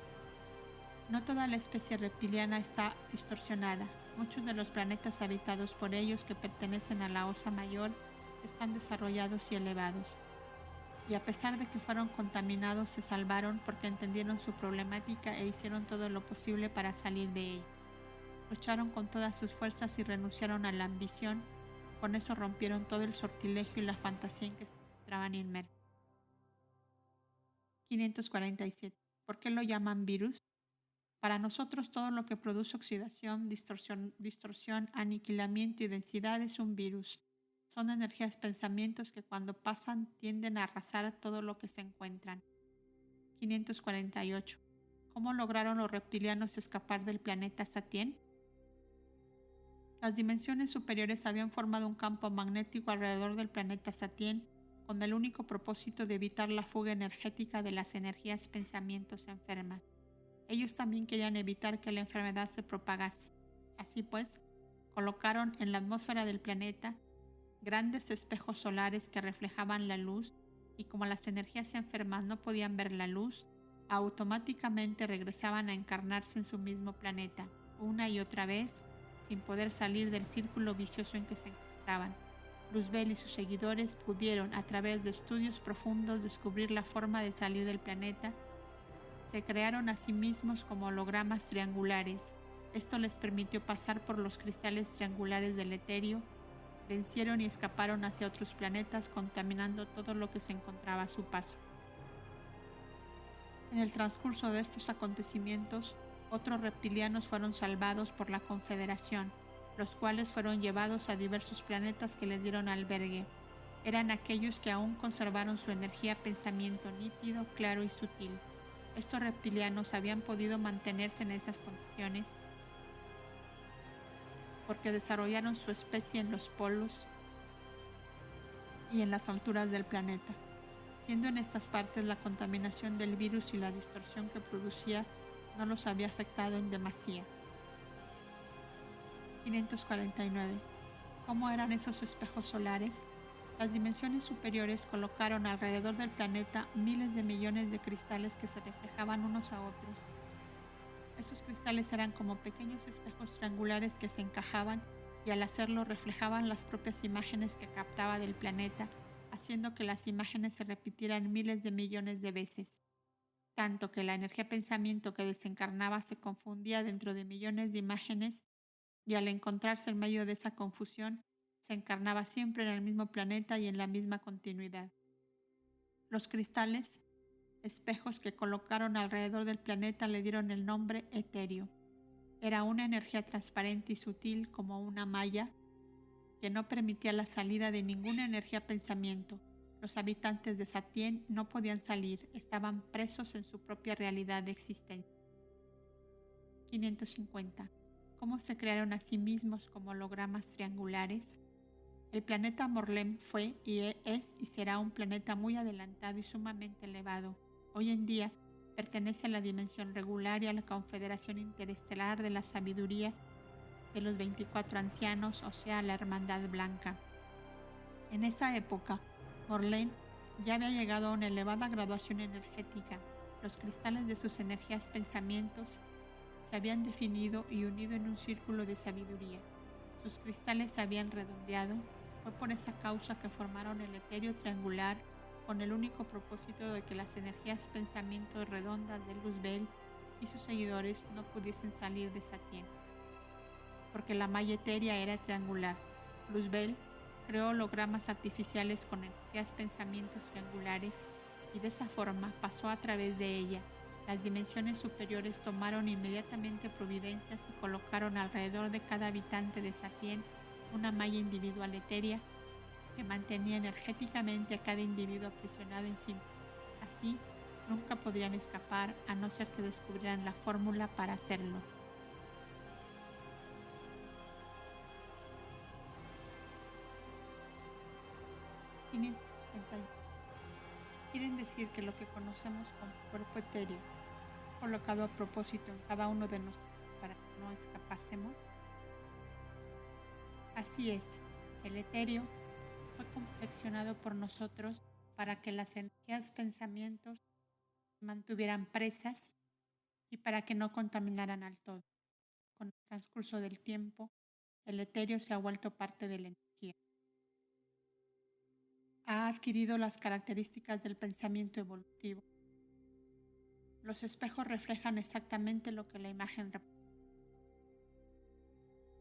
No toda la especie reptiliana está distorsionada. Muchos de los planetas habitados por ellos que pertenecen a la Osa Mayor están desarrollados y elevados. Y a pesar de que fueron contaminados, se salvaron porque entendieron su problemática e hicieron todo lo posible para salir de ella. Lucharon con todas sus fuerzas y renunciaron a la ambición. Con eso rompieron todo el sortilegio y la fantasía en que se encontraban inmersos. 547. ¿Por qué lo llaman virus? Para nosotros todo lo que produce oxidación, distorsión, aniquilamiento y densidad es un virus. Son energías pensamientos que cuando pasan tienden a arrasar todo lo que se encuentran. 548. ¿Cómo lograron los reptilianos escapar del planeta Satien? Las dimensiones superiores habían formado un campo magnético alrededor del planeta Satien con el único propósito de evitar la fuga energética de las energías pensamientos enfermas. Ellos también querían evitar que la enfermedad se propagase. Así pues, colocaron en la atmósfera del planeta grandes espejos solares que reflejaban la luz y como las energías enfermas no podían ver la luz, automáticamente regresaban a encarnarse en su mismo planeta, una y otra vez, sin poder salir del círculo vicioso en que se encontraban. Luzbel y sus seguidores pudieron, a través de estudios profundos, descubrir la forma de salir del planeta. Se crearon a sí mismos como hologramas triangulares. Esto les permitió pasar por los cristales triangulares del etéreo. Vencieron y escaparon hacia otros planetas, contaminando todo lo que se encontraba a su paso. En el transcurso de estos acontecimientos, otros reptilianos fueron salvados por la Confederación, los cuales fueron llevados a diversos planetas que les dieron albergue. Eran aquellos que aún conservaron su energía pensamiento nítido, claro y sutil. Estos reptilianos habían podido mantenerse en esas condiciones porque desarrollaron su especie en los polos y en las alturas del planeta, siendo en estas partes la contaminación del virus y la distorsión que producía no los había afectado en demasía. 549. ¿Cómo eran esos espejos solares? Las dimensiones superiores colocaron alrededor del planeta miles de millones de cristales que se reflejaban unos a otros. Esos cristales eran como pequeños espejos triangulares que se encajaban y al hacerlo reflejaban las propias imágenes que captaba del planeta, haciendo que las imágenes se repitieran miles de millones de veces, tanto que la energía pensamiento que desencarnaba se confundía dentro de millones de imágenes y al encontrarse en medio de esa confusión, se encarnaba siempre en el mismo planeta y en la misma continuidad. Los cristales, espejos que colocaron alrededor del planeta, le dieron el nombre etéreo. Era una energía transparente y sutil como una malla que no permitía la salida de ninguna energía pensamiento. Los habitantes de Satien no podían salir, estaban presos en su propia realidad de existencia. 550. ¿Cómo se crearon a sí mismos como hologramas triangulares? El planeta Morlem fue es y será un planeta muy adelantado y sumamente elevado. Hoy en día pertenece a la dimensión regular y a la Confederación Interestelar de la Sabiduría de los 24 ancianos, o sea, la Hermandad Blanca. En esa época, Morlem ya había llegado a una elevada graduación energética. Los cristales de sus energías pensamientos se habían definido y unido en un círculo de sabiduría. Sus cristales se habían redondeado. Fue por esa causa que formaron el etéreo triangular con el único propósito de que las energías pensamientos redondas de Luzbel y sus seguidores no pudiesen salir de Satien. Porque la malla etérea era triangular. Luzbel creó hologramas artificiales con energías pensamientos triangulares y de esa forma pasó a través de ella. Las dimensiones superiores tomaron inmediatamente providencias y colocaron alrededor de cada habitante de Satien una malla individual etérea que mantenía energéticamente a cada individuo aprisionado en sí. Así, nunca podrían escapar a no ser que descubrieran la fórmula para hacerlo. Quieren decir que lo que conocemos como cuerpo etéreo, colocado a propósito en cada uno de nosotros para que no escapásemos. Así es, el etéreo fue confeccionado por nosotros para que las energías pensamientos se mantuvieran presas y para que no contaminaran al todo. Con el transcurso del tiempo, el etéreo se ha vuelto parte de la energía. Ha adquirido las características del pensamiento evolutivo. Los espejos reflejan exactamente lo que la imagen representa.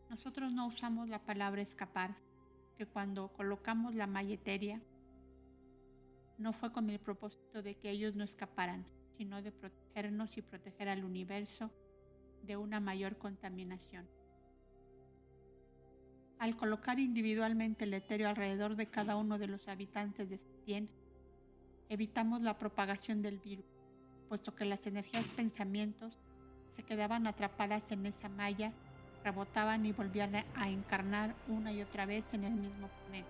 Nosotros no usamos la palabra escapar, que cuando colocamos la malla etérea, no fue con el propósito de que ellos no escaparan, sino de protegernos y proteger al universo de una mayor contaminación. Al colocar individualmente el etéreo alrededor de cada uno de los habitantes de Satien, evitamos la propagación del virus, puesto que las energías pensamientos se quedaban atrapadas en esa malla, rebotaban y volvían a encarnar una y otra vez en el mismo planeta.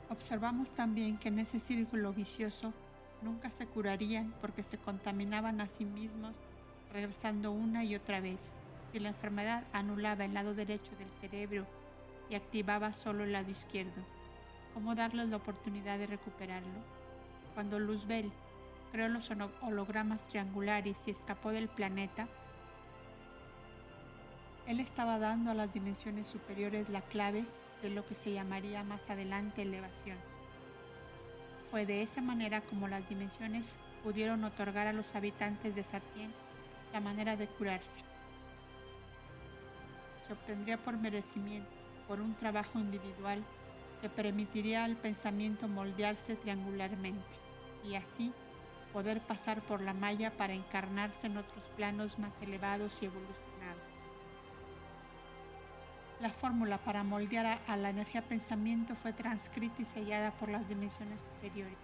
Observamos también que en ese círculo vicioso nunca se curarían porque se contaminaban a sí mismos, regresando una y otra vez. Si la enfermedad anulaba el lado derecho del cerebro y activaba solo el lado izquierdo, ¿cómo darles la oportunidad de recuperarlo? Cuando Luzbel creó los hologramas triangulares y escapó del planeta, él estaba dando a las dimensiones superiores la clave de lo que se llamaría más adelante elevación. Fue de esa manera como las dimensiones pudieron otorgar a los habitantes de Satien la manera de curarse. Se obtendría por merecimiento, por un trabajo individual que permitiría al pensamiento moldearse triangularmente y así poder pasar por la malla para encarnarse en otros planos más elevados y evolucionados. La fórmula para moldear a la energía pensamiento fue transcrita y sellada por las dimensiones superiores.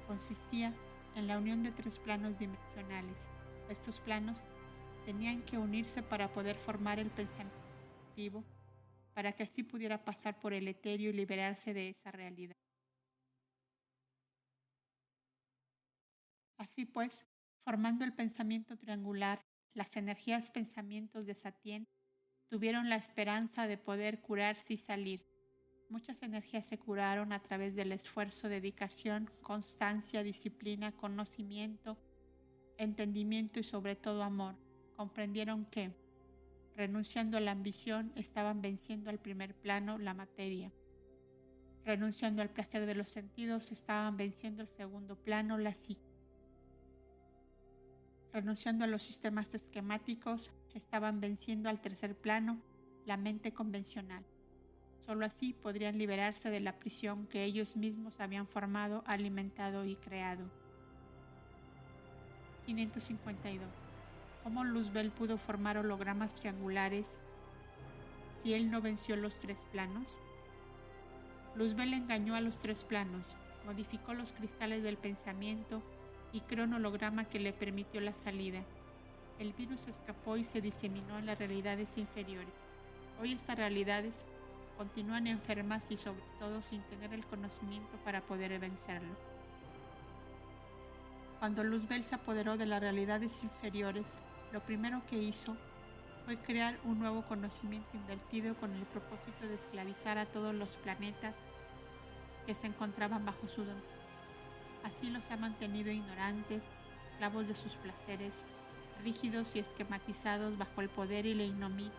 Consistía en la unión de 3 planos dimensionales. Estos planos tenían que unirse para poder formar el pensamiento activo, para que así pudiera pasar por el etéreo y liberarse de esa realidad. Así pues, Formando el pensamiento triangular, las energías pensamientos de Satien tuvieron la esperanza de poder curarse y salir. Muchas energías se curaron a través del esfuerzo, dedicación, constancia, disciplina, conocimiento, entendimiento y sobre todo amor. Comprendieron que, renunciando a la ambición, estaban venciendo al primer plano, la materia. Renunciando al placer de los sentidos, estaban venciendo el segundo plano, la psique. Renunciando a los sistemas esquemáticos, estaban venciendo al tercer plano, la mente convencional. Solo así podrían liberarse de la prisión que ellos mismos habían formado, alimentado y creado. 552. ¿Cómo Luzbel pudo formar hologramas triangulares si él no venció los tres planos? Luzbel engañó a los tres planos, modificó los cristales del pensamiento y creó un holograma que le permitió la salida. El virus escapó y se diseminó en las realidades inferiores. Hoy estas realidades continúan enfermas y sobre todo sin tener el conocimiento para poder vencerlo. Cuando Luzbel se apoderó de las realidades inferiores, lo primero que hizo fue crear un nuevo conocimiento invertido con el propósito de esclavizar a todos los planetas que se encontraban bajo su dominio. Así los ha mantenido ignorantes, esclavos de sus placeres, rígidos y esquematizados bajo el poder y la ignominia,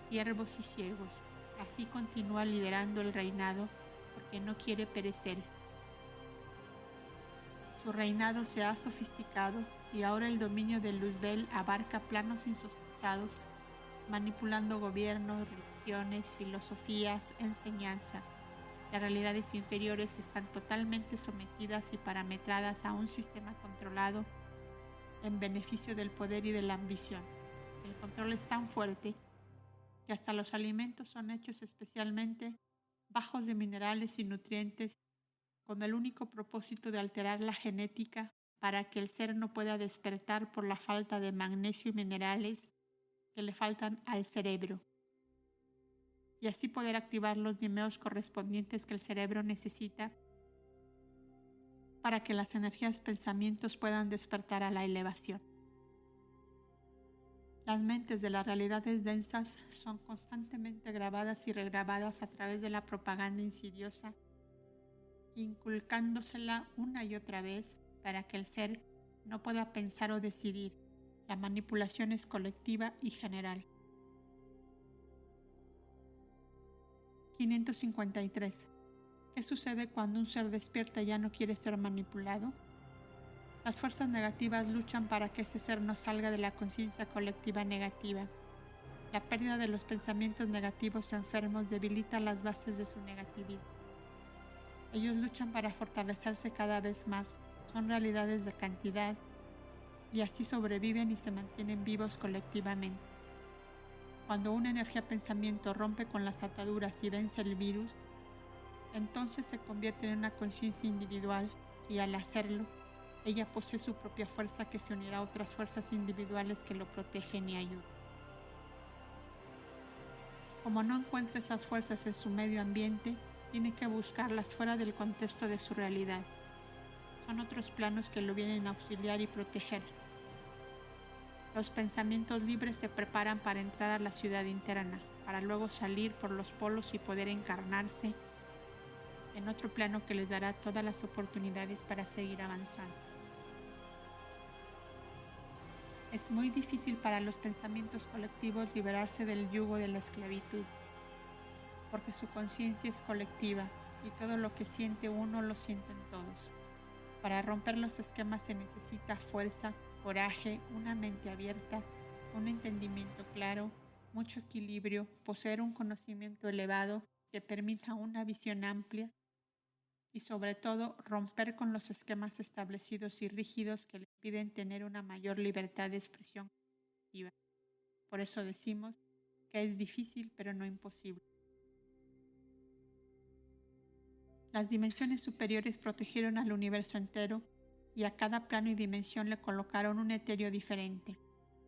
siervos y ciegos. Así continúa liderando el reinado porque no quiere perecer. Su reinado se ha sofisticado y ahora el dominio de Luzbel abarca planos insospechados, manipulando gobiernos, religiones, filosofías, enseñanzas. Las realidades inferiores están totalmente sometidas y parametradas a un sistema controlado en beneficio del poder y de la ambición. El control es tan fuerte que hasta los alimentos son hechos especialmente bajos de minerales y nutrientes con el único propósito de alterar la genética para que el ser no pueda despertar por la falta de magnesio y minerales que le faltan al cerebro, y así poder activar los dimeos correspondientes que el cerebro necesita para que las energías pensamientos puedan despertar a la elevación. Las mentes de las realidades densas son constantemente grabadas y regrabadas a través de la propaganda insidiosa, inculcándosela una y otra vez para que el ser no pueda pensar o decidir. La manipulación es colectiva y general. 553. ¿Qué sucede cuando un ser despierta y ya no quiere ser manipulado? Las fuerzas negativas luchan para que ese ser no salga de la conciencia colectiva negativa. La pérdida de los pensamientos negativos enfermos debilita las bases de su negativismo. Ellos luchan para fortalecerse cada vez más, son realidades de cantidad y así sobreviven y se mantienen vivos colectivamente. Cuando una energía pensamiento rompe con las ataduras y vence el virus, entonces se convierte en una conciencia individual y al hacerlo, ella posee su propia fuerza que se unirá a otras fuerzas individuales que lo protegen y ayudan. Como no encuentra esas fuerzas en su medio ambiente, tiene que buscarlas fuera del contexto de su realidad. Son otros planos que lo vienen a auxiliar y proteger. Los pensamientos libres se preparan para entrar a la ciudad interna, para luego salir por los polos y poder encarnarse en otro plano que les dará todas las oportunidades para seguir avanzando. Es muy difícil para los pensamientos colectivos liberarse del yugo de la esclavitud, porque su conciencia es colectiva y todo lo que siente uno lo sienten todos. Para romper los esquemas se necesita fuerza, coraje, una mente abierta, un entendimiento claro, mucho equilibrio, poseer un conocimiento elevado que permita una visión amplia y sobre todo romper con los esquemas establecidos y rígidos que le impiden tener una mayor libertad de expresión creativa. Por eso decimos que es difícil pero no imposible. Las dimensiones superiores protegieron al universo entero y a cada plano y dimensión le colocaron un etéreo diferente.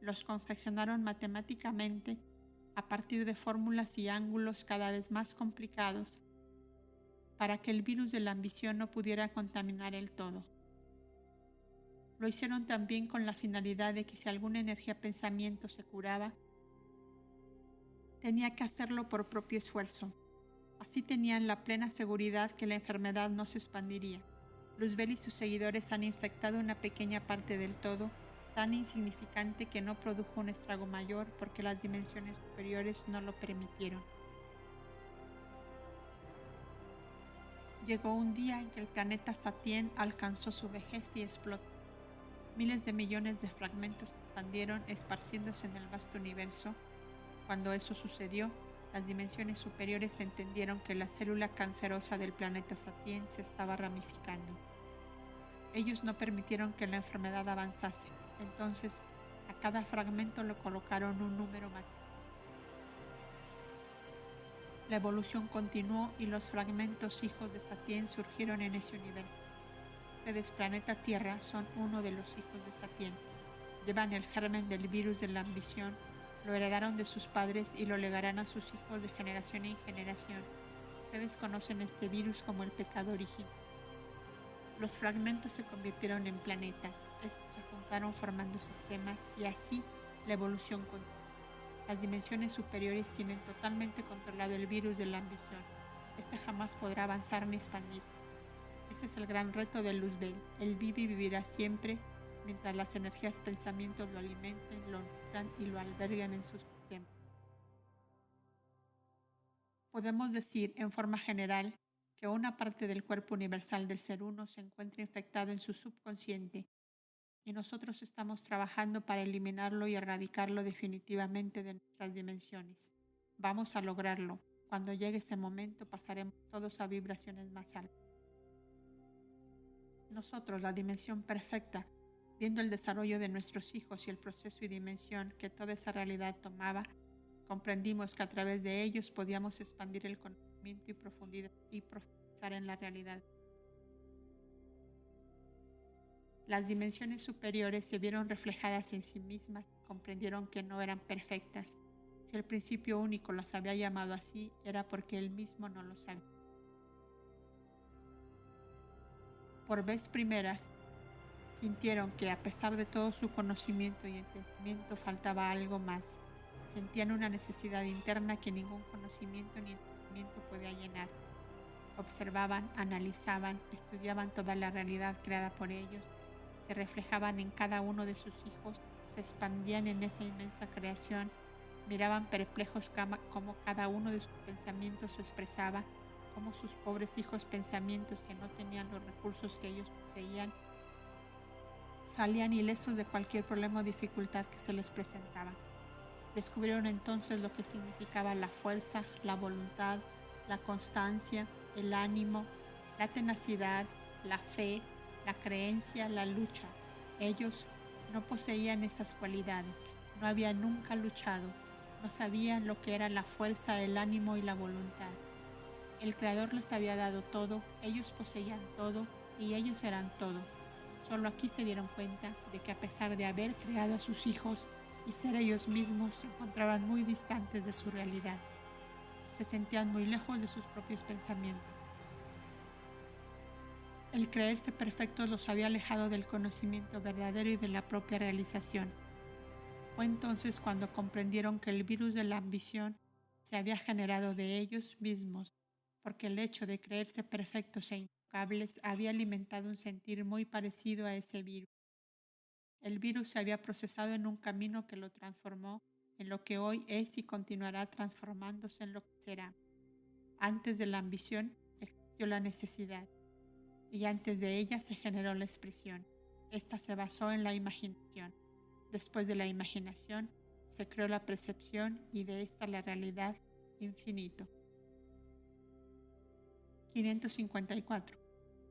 Los confeccionaron matemáticamente a partir de fórmulas y ángulos cada vez más complicados para que el virus de la ambición no pudiera contaminar el todo. Lo hicieron también con la finalidad de que si alguna energía pensamiento se curaba, tenía que hacerlo por propio esfuerzo. Así tenían la plena seguridad que la enfermedad no se expandiría. Luzbel y sus seguidores han infectado una pequeña parte del todo, tan insignificante que no produjo un estrago mayor porque las dimensiones superiores no lo permitieron. Llegó un día en que el planeta Satien alcanzó su vejez y explotó. Miles de millones de fragmentos se expandieron, esparciéndose en el vasto universo. Cuando eso sucedió, las dimensiones superiores entendieron que la célula cancerosa del planeta Satien se estaba ramificando. Ellos no permitieron que la enfermedad avanzase. Entonces, a cada fragmento le colocaron un número más. La evolución continuó y los fragmentos hijos de Satien surgieron en ese universo. Ustedes, planeta Tierra, son uno de los hijos de Satien. Llevan el germen del virus de la ambición, lo heredaron de sus padres y lo legarán a sus hijos de generación en generación. Ustedes conocen este virus como el pecado original. Los fragmentos se convirtieron en planetas. Estos se juntaron formando sistemas y así la evolución continuó. Las dimensiones superiores tienen totalmente controlado el virus de la ambición. Este jamás podrá avanzar ni expandir. Ese es el gran reto de Luzbel. Él vive y vivirá siempre mientras las energías pensamientos lo alimenten, lo nutran y lo alberguen en sus sistemas. Podemos decir, en forma general, que una parte del cuerpo universal del ser uno se encuentra infectado en su subconsciente y nosotros estamos trabajando para eliminarlo y erradicarlo definitivamente de nuestras dimensiones. Vamos a lograrlo. Cuando llegue ese momento pasaremos todos a vibraciones más altas. Nosotros, la dimensión perfecta, viendo el desarrollo de nuestros hijos y el proceso y dimensión que toda esa realidad tomaba, comprendimos que a través de ellos podíamos expandir el conocimiento y profundizar en la realidad. Las dimensiones superiores se vieron reflejadas en sí mismas y comprendieron que no eran perfectas. Si el principio único las había llamado así, era porque él mismo no lo sabía. Por vez primeras, sintieron que a pesar de todo su conocimiento y entendimiento faltaba algo más. Sentían una necesidad interna que ningún conocimiento ni entendimiento podía llenar. Observaban, analizaban, estudiaban toda la realidad creada por ellos, se reflejaban en cada uno de sus hijos, se expandían en esa inmensa creación, miraban perplejos cómo cada uno de sus pensamientos se expresaba, cómo sus pobres hijos pensamientos que no tenían los recursos que ellos poseían, salían ilesos de cualquier problema o dificultad que se les presentaba. Descubrieron entonces lo que significaba la fuerza, la voluntad, la constancia, el ánimo, la tenacidad, la fe, la creencia, la lucha. Ellos no poseían esas cualidades, no habían nunca luchado, no sabían lo que era la fuerza, el ánimo y la voluntad. El Creador les había dado todo, ellos poseían todo y ellos eran todo. Solo aquí se dieron cuenta de que a pesar de haber creado a sus hijos y ser ellos mismos, se encontraban muy distantes de su realidad. Se sentían muy lejos de sus propios pensamientos. El creerse perfectos los había alejado del conocimiento verdadero y de la propia realización. Fue entonces cuando comprendieron que el virus de la ambición se había generado de ellos mismos, porque el hecho de creerse perfectos e intocables había alimentado un sentir muy parecido a ese virus. El virus se había procesado en un camino que lo transformó en lo que hoy es y continuará transformándose en lo que será. Antes de la ambición existió la necesidad y antes de ella se generó la expresión. Esta se basó en la imaginación. Después de la imaginación se creó la percepción y de esta la realidad infinito. 554.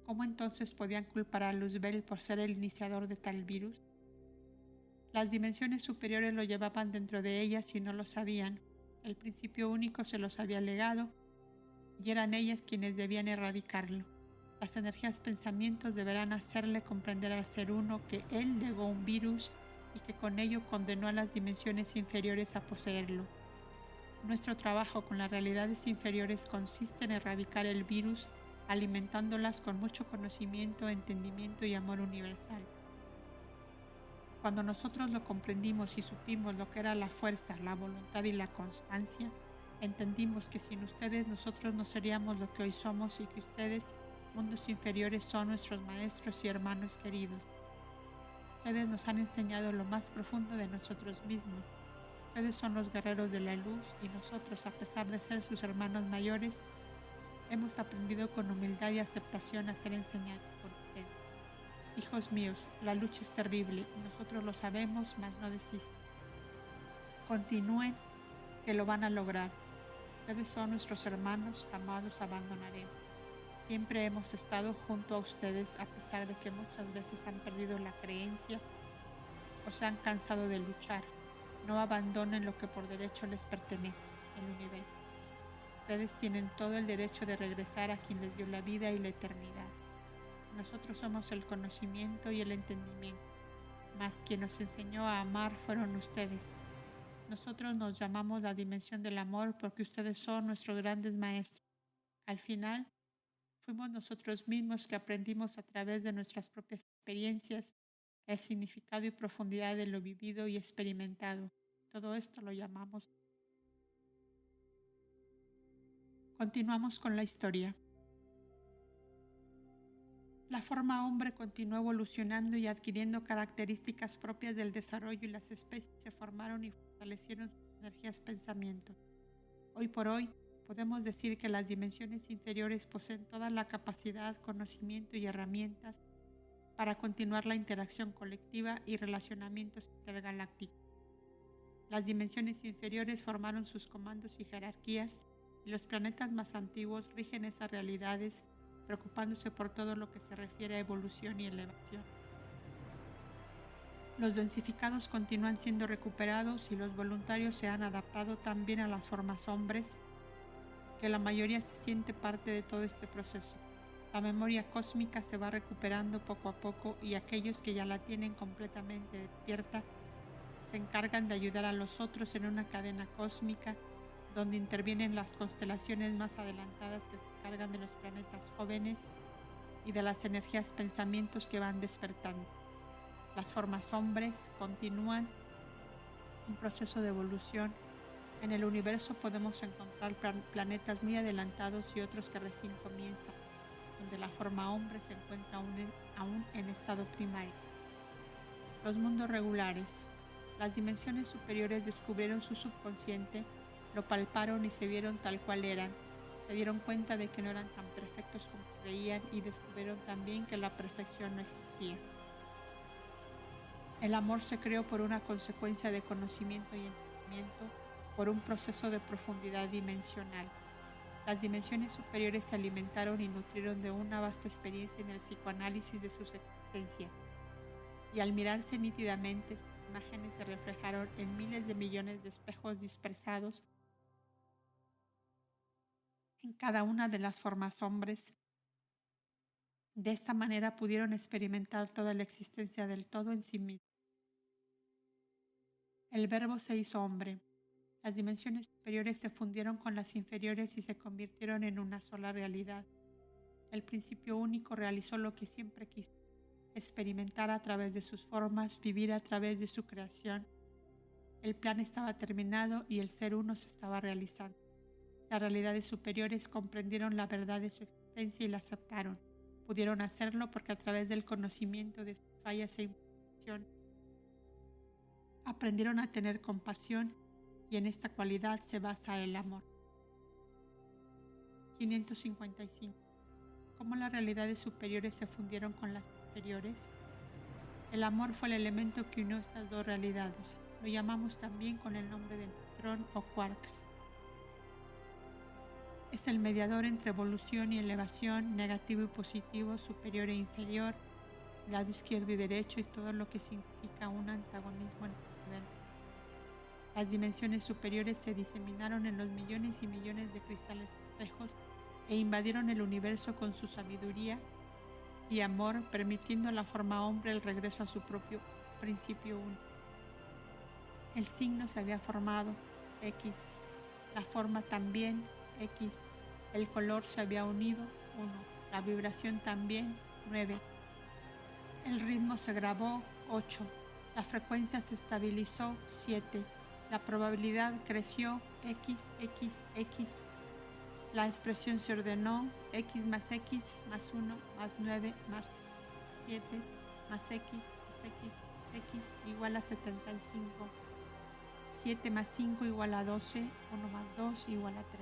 ¿Cómo entonces podían culpar a Luzbel por ser el iniciador de tal virus? Las dimensiones superiores lo llevaban dentro de ellas y no lo sabían. El principio único se los había legado y eran ellas quienes debían erradicarlo. Las energías pensamientos deberán hacerle comprender al ser uno que él legó un virus y que con ello condenó a las dimensiones inferiores a poseerlo. Nuestro trabajo con las realidades inferiores consiste en erradicar el virus, alimentándolas con mucho conocimiento, entendimiento y amor universal. Cuando nosotros lo comprendimos y supimos lo que era la fuerza, la voluntad y la constancia, entendimos que sin ustedes nosotros no seríamos lo que hoy somos y que ustedes, mundos inferiores, son nuestros maestros y hermanos queridos. Ustedes nos han enseñado lo más profundo de nosotros mismos. Ustedes son los guerreros de la luz y nosotros, a pesar de ser sus hermanos mayores, hemos aprendido con humildad y aceptación a ser enseñados por ustedes. Hijos míos, la lucha es terrible, nosotros lo sabemos, mas no desistan. Continúen, que lo van a lograr. Ustedes son nuestros hermanos, jamás los abandonaremos. Siempre hemos estado junto a ustedes a pesar de que muchas veces han perdido la creencia o se han cansado de luchar. No abandonen lo que por derecho les pertenece, el universo. Ustedes tienen todo el derecho de regresar a quien les dio la vida y la eternidad. Nosotros somos el conocimiento y el entendimiento, mas quien nos enseñó a amar fueron ustedes. Nosotros nos llamamos la dimensión del amor porque ustedes son nuestros grandes maestros. Al final, fuimos nosotros mismos que aprendimos a través de nuestras propias experiencias el significado y profundidad de lo vivido y experimentado. Todo esto lo llamamos. Continuamos con la historia. La forma hombre continuó evolucionando y adquiriendo características propias del desarrollo y las especies se formaron y fortalecieron sus energías pensamiento. Hoy por hoy, podemos decir que las dimensiones inferiores poseen toda la capacidad, conocimiento y herramientas para continuar la interacción colectiva y relacionamientos intergalácticos. Las dimensiones inferiores formaron sus comandos y jerarquías y los planetas más antiguos rigen esas realidades, preocupándose por todo lo que se refiere a evolución y elevación. Los densificados continúan siendo recuperados y los voluntarios se han adaptado tan bien a las formas hombres que la mayoría se siente parte de todo este proceso. La memoria cósmica se va recuperando poco a poco y aquellos que ya la tienen completamente despierta se encargan de ayudar a los otros en una cadena cósmica donde intervienen las constelaciones más adelantadas que se encargan de los planetas jóvenes y de las energías pensamientos que van despertando. Las formas hombres continúan un proceso de evolución. En el universo podemos encontrar planetas muy adelantados y otros que recién comienzan, donde la forma hombre se encuentra aún en estado primario. Los mundos regulares. Las dimensiones superiores descubrieron su subconsciente, lo palparon y se vieron tal cual eran. Se dieron cuenta de que no eran tan perfectos como creían y descubrieron también que la perfección no existía. El amor se creó por una consecuencia de conocimiento y entendimiento, por un proceso de profundidad dimensional. Las dimensiones superiores se alimentaron y nutrieron de una vasta experiencia en el psicoanálisis de sus existencias. Y al mirarse nítidamente, sus imágenes se reflejaron en miles de millones de espejos dispersados en cada una de las formas hombres. De esta manera pudieron experimentar toda la existencia del todo en sí mismo. El Verbo se hizo hombre. Las dimensiones superiores se fundieron con las inferiores y se convirtieron en una sola realidad. El principio único realizó lo que siempre quiso: experimentar a través de sus formas, vivir a través de su creación. El plan estaba terminado y el ser uno se estaba realizando. Las realidades superiores comprendieron la verdad de su existencia y la aceptaron. Pudieron hacerlo porque a través del conocimiento de sus fallas e imperfecciones aprendieron a tener compasión y en esta cualidad se basa el amor. 555. ¿Cómo las realidades superiores se fundieron con las inferiores? El amor fue el elemento que unió estas dos realidades. Lo llamamos también con el nombre de neutrón o quarks. Es el mediador entre evolución y elevación, negativo y positivo, superior e inferior, lado izquierdo y derecho y todo lo que significa un antagonismo en el universo. Las dimensiones superiores se diseminaron en los millones y millones de cristales espejos e invadieron el universo con su sabiduría y amor, permitiendo a la forma hombre el regreso a su propio principio único. El signo se había formado, X, la forma también, X, el color se había unido, 1, la vibración también, 9, el ritmo se grabó, 8, La frecuencia se estabilizó 7. La probabilidad creció XXX. La expresión se ordenó X más X más 1 más 9 más 7 más X más X más X igual a 75. 7 más 5 igual a 12. 1 más 2 igual a 3.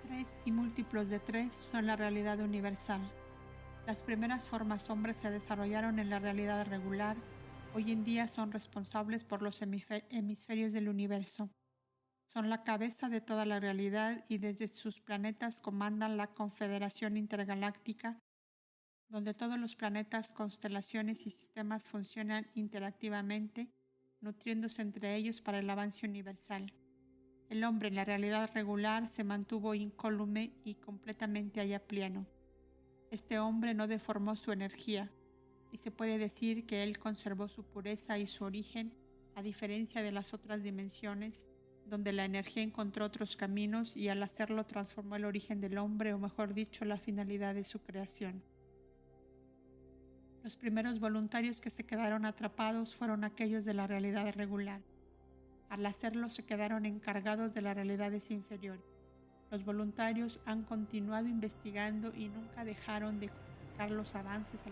3 y múltiplos de 3 son la realidad universal. Las primeras formas hombres se desarrollaron en la realidad regular. Hoy en día son responsables por los hemisferios del universo. Son la cabeza de toda la realidad y desde sus planetas comandan la Confederación Intergaláctica, donde todos los planetas, constelaciones y sistemas funcionan interactivamente, nutriéndose entre ellos para el avance universal. El hombre en la realidad regular se mantuvo incólume y completamente allá pleno. Este hombre no deformó su energía, y se puede decir que él conservó su pureza y su origen, a diferencia de las otras dimensiones, donde la energía encontró otros caminos y al hacerlo transformó el origen del hombre, o mejor dicho, la finalidad de su creación. Los primeros voluntarios que se quedaron atrapados fueron aquellos de la realidad regular. Al hacerlo se quedaron encargados de las realidades inferiores. Los voluntarios han continuado investigando y nunca dejaron de comunicar los avances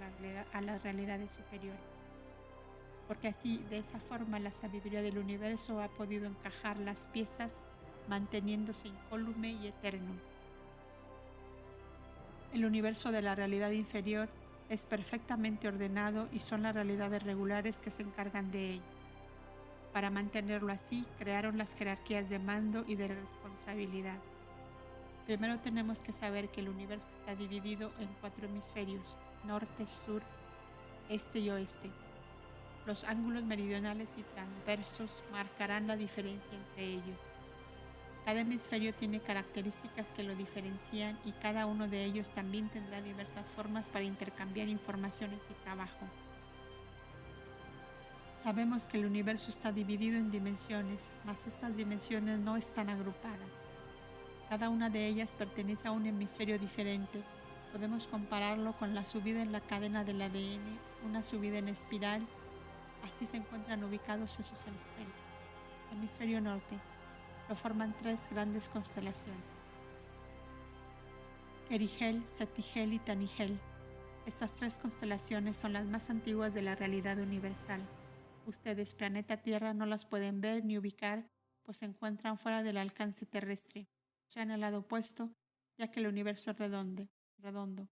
a las realidades superiores, porque así, de esa forma, la sabiduría del universo ha podido encajar las piezas, manteniéndose incólume y eterno. El universo de la realidad inferior es perfectamente ordenado y son las realidades regulares que se encargan de ello. Para mantenerlo así, crearon las jerarquías de mando y de responsabilidad. Primero tenemos que saber que el universo está dividido en 4 hemisferios: norte, sur, este y oeste. Los ángulos meridionales y transversos marcarán la diferencia entre ellos. Cada hemisferio tiene características que lo diferencian y cada uno de ellos también tendrá diversas formas para intercambiar informaciones y trabajo. Sabemos que el universo está dividido en dimensiones, mas estas dimensiones no están agrupadas. Cada una de ellas pertenece a un hemisferio diferente. Podemos compararlo con la subida en la cadena del ADN, una subida en espiral. Así se encuentran ubicados esos hemisferios. Hemisferio norte. Lo forman 3 grandes constelaciones: Querigel, Cetigel y Tanigel. Estas 3 constelaciones son las más antiguas de la realidad universal. Ustedes, planeta Tierra, no las pueden ver ni ubicar, pues se encuentran fuera del alcance terrestre, o sea, en el lado opuesto, ya que el universo es redondo.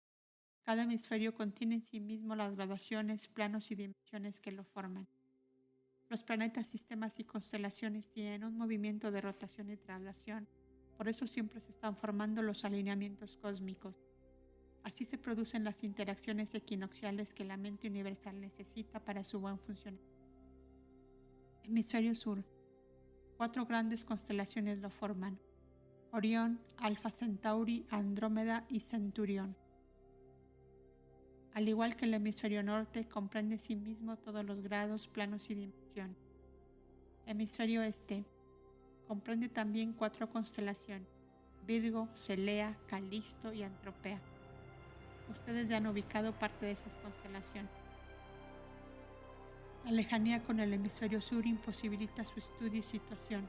Cada hemisferio contiene en sí mismo las graduaciones, planos y dimensiones que lo forman. Los planetas, sistemas y constelaciones tienen un movimiento de rotación y traslación, por eso siempre se están formando los alineamientos cósmicos. Así se producen las interacciones equinocciales que la mente universal necesita para su buen funcionamiento. Hemisferio sur. 4 grandes constelaciones lo forman: Orión, Alfa Centauri, Andrómeda y Centurión. Al igual que el hemisferio norte, comprende en sí mismo todos los grados, planos y dimensiones. Hemisferio este. Comprende también 4 constelaciones: Virgo, Celea, Calisto y Antropea. Ustedes ya han ubicado parte de esas constelaciones. La lejanía con el hemisferio sur imposibilita su estudio y situación.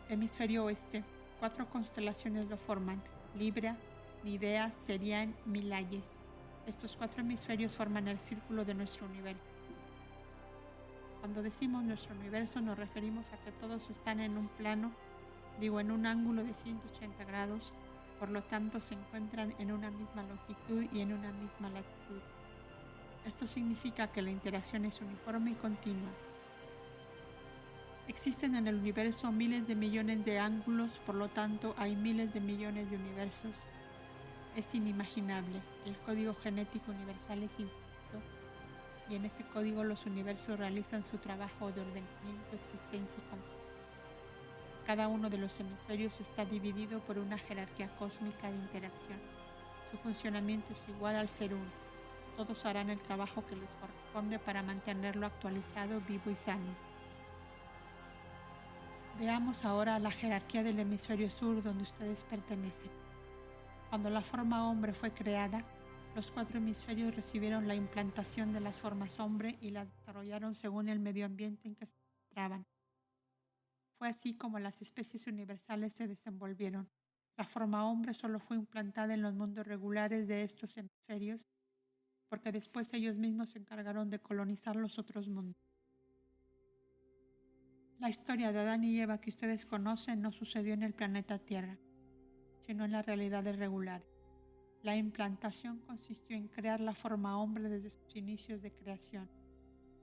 Hemisferio oeste. 4 constelaciones lo forman: Libra, Nidea, Serián, Milayes. Estos 4 hemisferios forman el círculo de nuestro universo. Cuando decimos nuestro universo nos referimos a que todos están en un plano, en un ángulo de 180 grados, por lo tanto se encuentran en una misma longitud y en una misma latitud. Esto significa que la interacción es uniforme y continua. Existen en el universo miles de millones de ángulos, por lo tanto hay miles de millones de universos. Es inimaginable. El código genético universal es infinito y en ese código los universos realizan su trabajo de ordenamiento, existencia y comportamiento. Cada uno de los hemisferios está dividido por una jerarquía cósmica de interacción. Su funcionamiento es igual al ser uno. Todos harán el trabajo que les corresponde para mantenerlo actualizado, vivo y sano. Veamos ahora la jerarquía del hemisferio sur donde ustedes pertenecen. Cuando la forma hombre fue creada, Los 4 hemisferios recibieron la implantación de las formas hombre y las desarrollaron según el medio ambiente en que se encontraban. Fue así como las especies universales se desenvolvieron. La forma hombre solo fue implantada en los mundos regulares de estos hemisferios, porque después ellos mismos se encargaron de colonizar los otros mundos. La historia de Adán y Eva que ustedes conocen no sucedió en el planeta Tierra, sino en las realidades regulares. La implantación consistió en crear la forma hombre desde sus inicios de creación.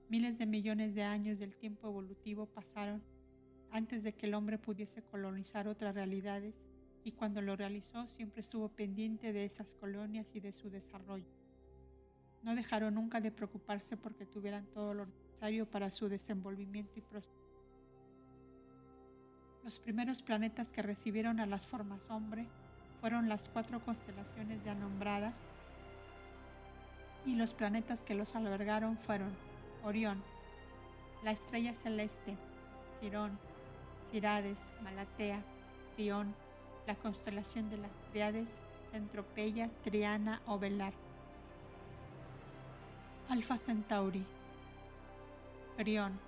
Miles de millones de años del tiempo evolutivo pasaron antes de que el hombre pudiese colonizar otras realidades, y cuando lo realizó siempre estuvo pendiente de esas colonias y de su desarrollo. No dejaron nunca de preocuparse porque tuvieran todo lo necesario para su desenvolvimiento y prosperidad. Los primeros planetas que recibieron a las formas hombre fueron las 4 constelaciones ya nombradas, y los planetas que los albergaron fueron Orión, la estrella celeste, Quirón, Cirades, Malatea, Trión, la constelación de las Tríades, Centopeia, Triana o Velar, Alfa Centauri, Crión,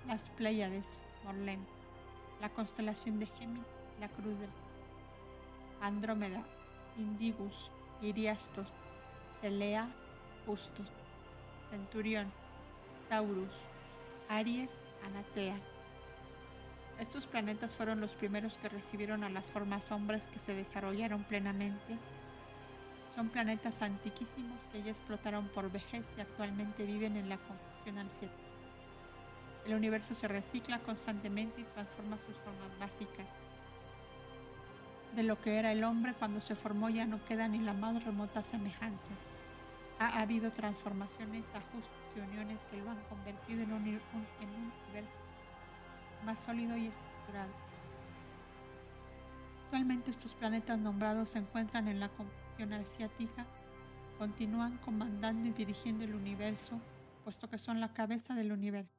las Pléyades, Morlén, la constelación de Géminis, la Cruz del Andrómeda, Indigus, Hiriastos, Celea, Justus, Centurión, Taurus, Aries, Anatea. Estos planetas fueron los primeros que recibieron a las formas hombres que se desarrollaron plenamente. Son planetas antiquísimos que ya explotaron por vejez y actualmente viven en la conjunción al 7. El universo se recicla constantemente y transforma sus formas básicas. De lo que era el hombre cuando se formó ya no queda ni la más remota semejanza. Ha habido transformaciones, ajustes y uniones que lo han convertido en un nivel más sólido y estructurado. Actualmente estos planetas nombrados se encuentran en la conjunción asiática, continúan comandando y dirigiendo el universo, puesto que son la cabeza del universo.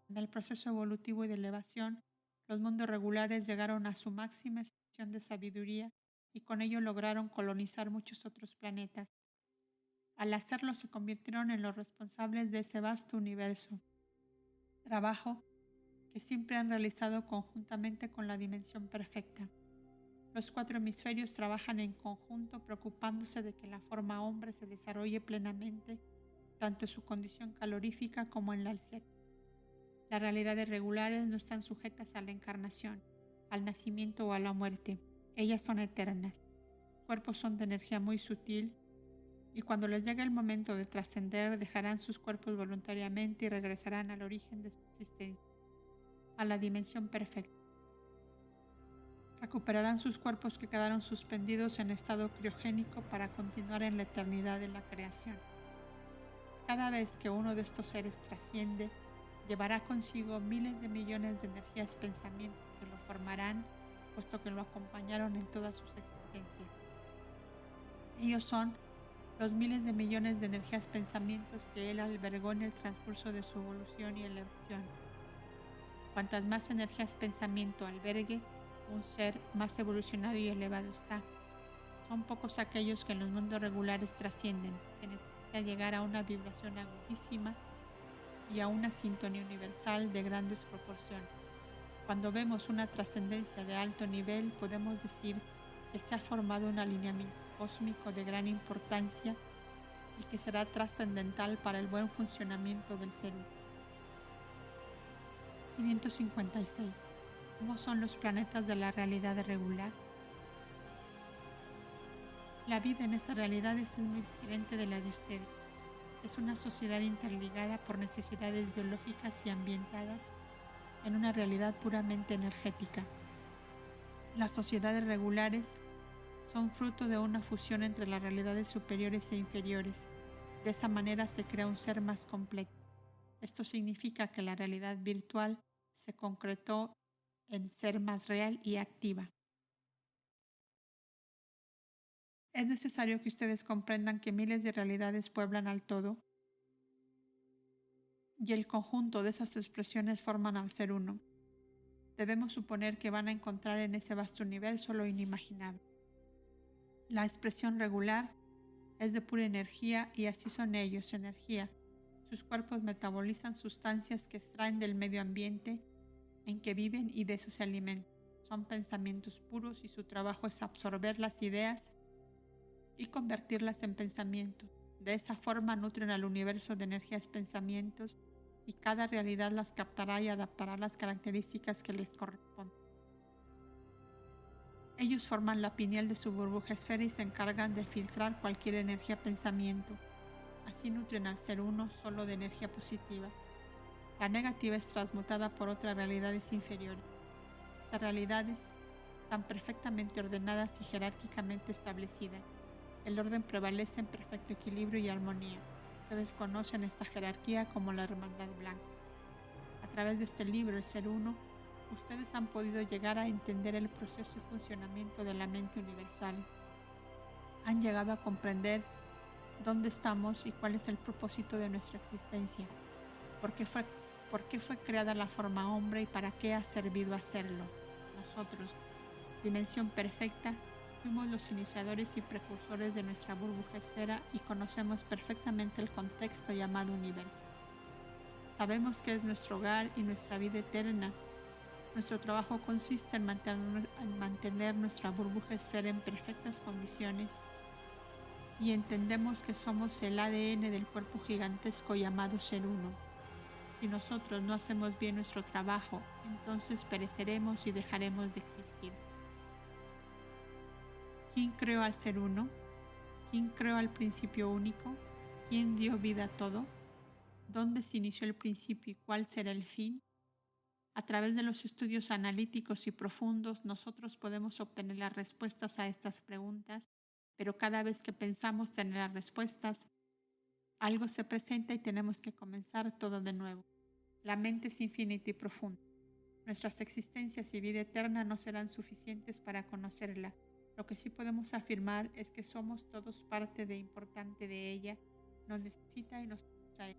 En el proceso evolutivo y de elevación, los mundos regulares llegaron a su máxima expresión de sabiduría y con ello lograron colonizar muchos otros planetas. Al hacerlo se convirtieron en los responsables de ese vasto universo, trabajo que siempre han realizado conjuntamente con la dimensión perfecta. Los 4 hemisferios trabajan en conjunto preocupándose de que la forma hombre se desarrolle plenamente, tanto en su condición calorífica como en la asiática. Las realidades regulares no están sujetas a la encarnación, al nacimiento o a la muerte. Ellas son eternas. Sus cuerpos son de energía muy sutil y cuando les llegue el momento de trascender dejarán sus cuerpos voluntariamente y regresarán al origen de su existencia, a la dimensión perfecta. Recuperarán sus cuerpos que quedaron suspendidos en estado criogénico para continuar en la eternidad de la creación. Cada vez que uno de estos seres trasciende, llevará consigo miles de millones de energías pensamientos que lo formarán, puesto que lo acompañaron en todas sus existencias. Ellos son los miles de millones de energías pensamientos que él albergó en el transcurso de su evolución y elevación. Cuantas más energías pensamiento albergue un ser, más evolucionado y elevado está. Son pocos aquellos que en los mundos regulares trascienden. Se necesita llegar a una vibración agudísima y a una sintonía universal de grandes proporciones. Cuando vemos una trascendencia de alto nivel, podemos decir que se ha formado un alineamiento cósmico de gran importancia y que será trascendental para el buen funcionamiento del ser humano. 556. ¿Cómo son los planetas de la realidad regular? La vida en esas realidades es muy diferente de la de ustedes. Es una sociedad interligada por necesidades biológicas y ambientadas en una realidad puramente energética. Las sociedades regulares son fruto de una fusión entre las realidades superiores e inferiores. De esa manera se crea un ser más completo. Esto significa que la realidad virtual se concretó en ser más real y activa. Es necesario que ustedes comprendan que miles de realidades pueblan al todo y el conjunto de esas expresiones forman al ser uno. Debemos suponer que van a encontrar en ese vasto universo lo inimaginable. La expresión regular Es de pura energía y así son ellos, energía. Sus cuerpos metabolizan sustancias que extraen del medio ambiente en que viven y de eso se alimentan. Son pensamientos puros y su trabajo es absorber las ideas y convertirlas en pensamientos. De esa forma nutren al universo de energías pensamientos y cada realidad las captará y adaptará a las características que les corresponden. Ellos forman la pineal de su burbuja esfera y se encargan de filtrar cualquier energía pensamiento. Así nutren al ser uno solo de energía positiva. La negativa es transmutada por otras realidades inferiores. Estas realidades están perfectamente ordenadas y jerárquicamente establecidas. El orden prevalece en perfecto equilibrio y armonía. Ustedes conocen esta jerarquía como la Hermandad Blanca. A través de este libro, El Ser Uno, ustedes han podido llegar a entender el proceso y funcionamiento de la mente universal. Han llegado a comprender dónde estamos y cuál es el propósito de nuestra existencia, por qué fue creada la forma hombre y para qué ha servido hacerlo. Nosotros, dimensión perfecta, fuimos los iniciadores y precursores de nuestra burbuja esfera y conocemos perfectamente el contexto llamado universo. Sabemos que es nuestro hogar y nuestra vida eterna. Nuestro trabajo consiste en mantener nuestra burbuja esfera en perfectas condiciones y entendemos que somos el ADN del cuerpo gigantesco llamado Ser Uno. Si nosotros no hacemos bien nuestro trabajo, entonces pereceremos y dejaremos de existir. ¿Quién creó al Ser Uno? ¿Quién creó al principio único? ¿Quién dio vida a todo? ¿Dónde se inició el principio y cuál será el fin? A través de los estudios analíticos y profundos, nosotros podemos obtener las respuestas a estas preguntas, pero cada vez que pensamos tener las respuestas, algo se presenta y tenemos que comenzar todo de nuevo. La mente es infinita y profunda. Nuestras existencias y vida eterna no serán suficientes para conocerla. Lo que sí podemos afirmar es que somos todos parte importante de ella, nos necesita y nos usa.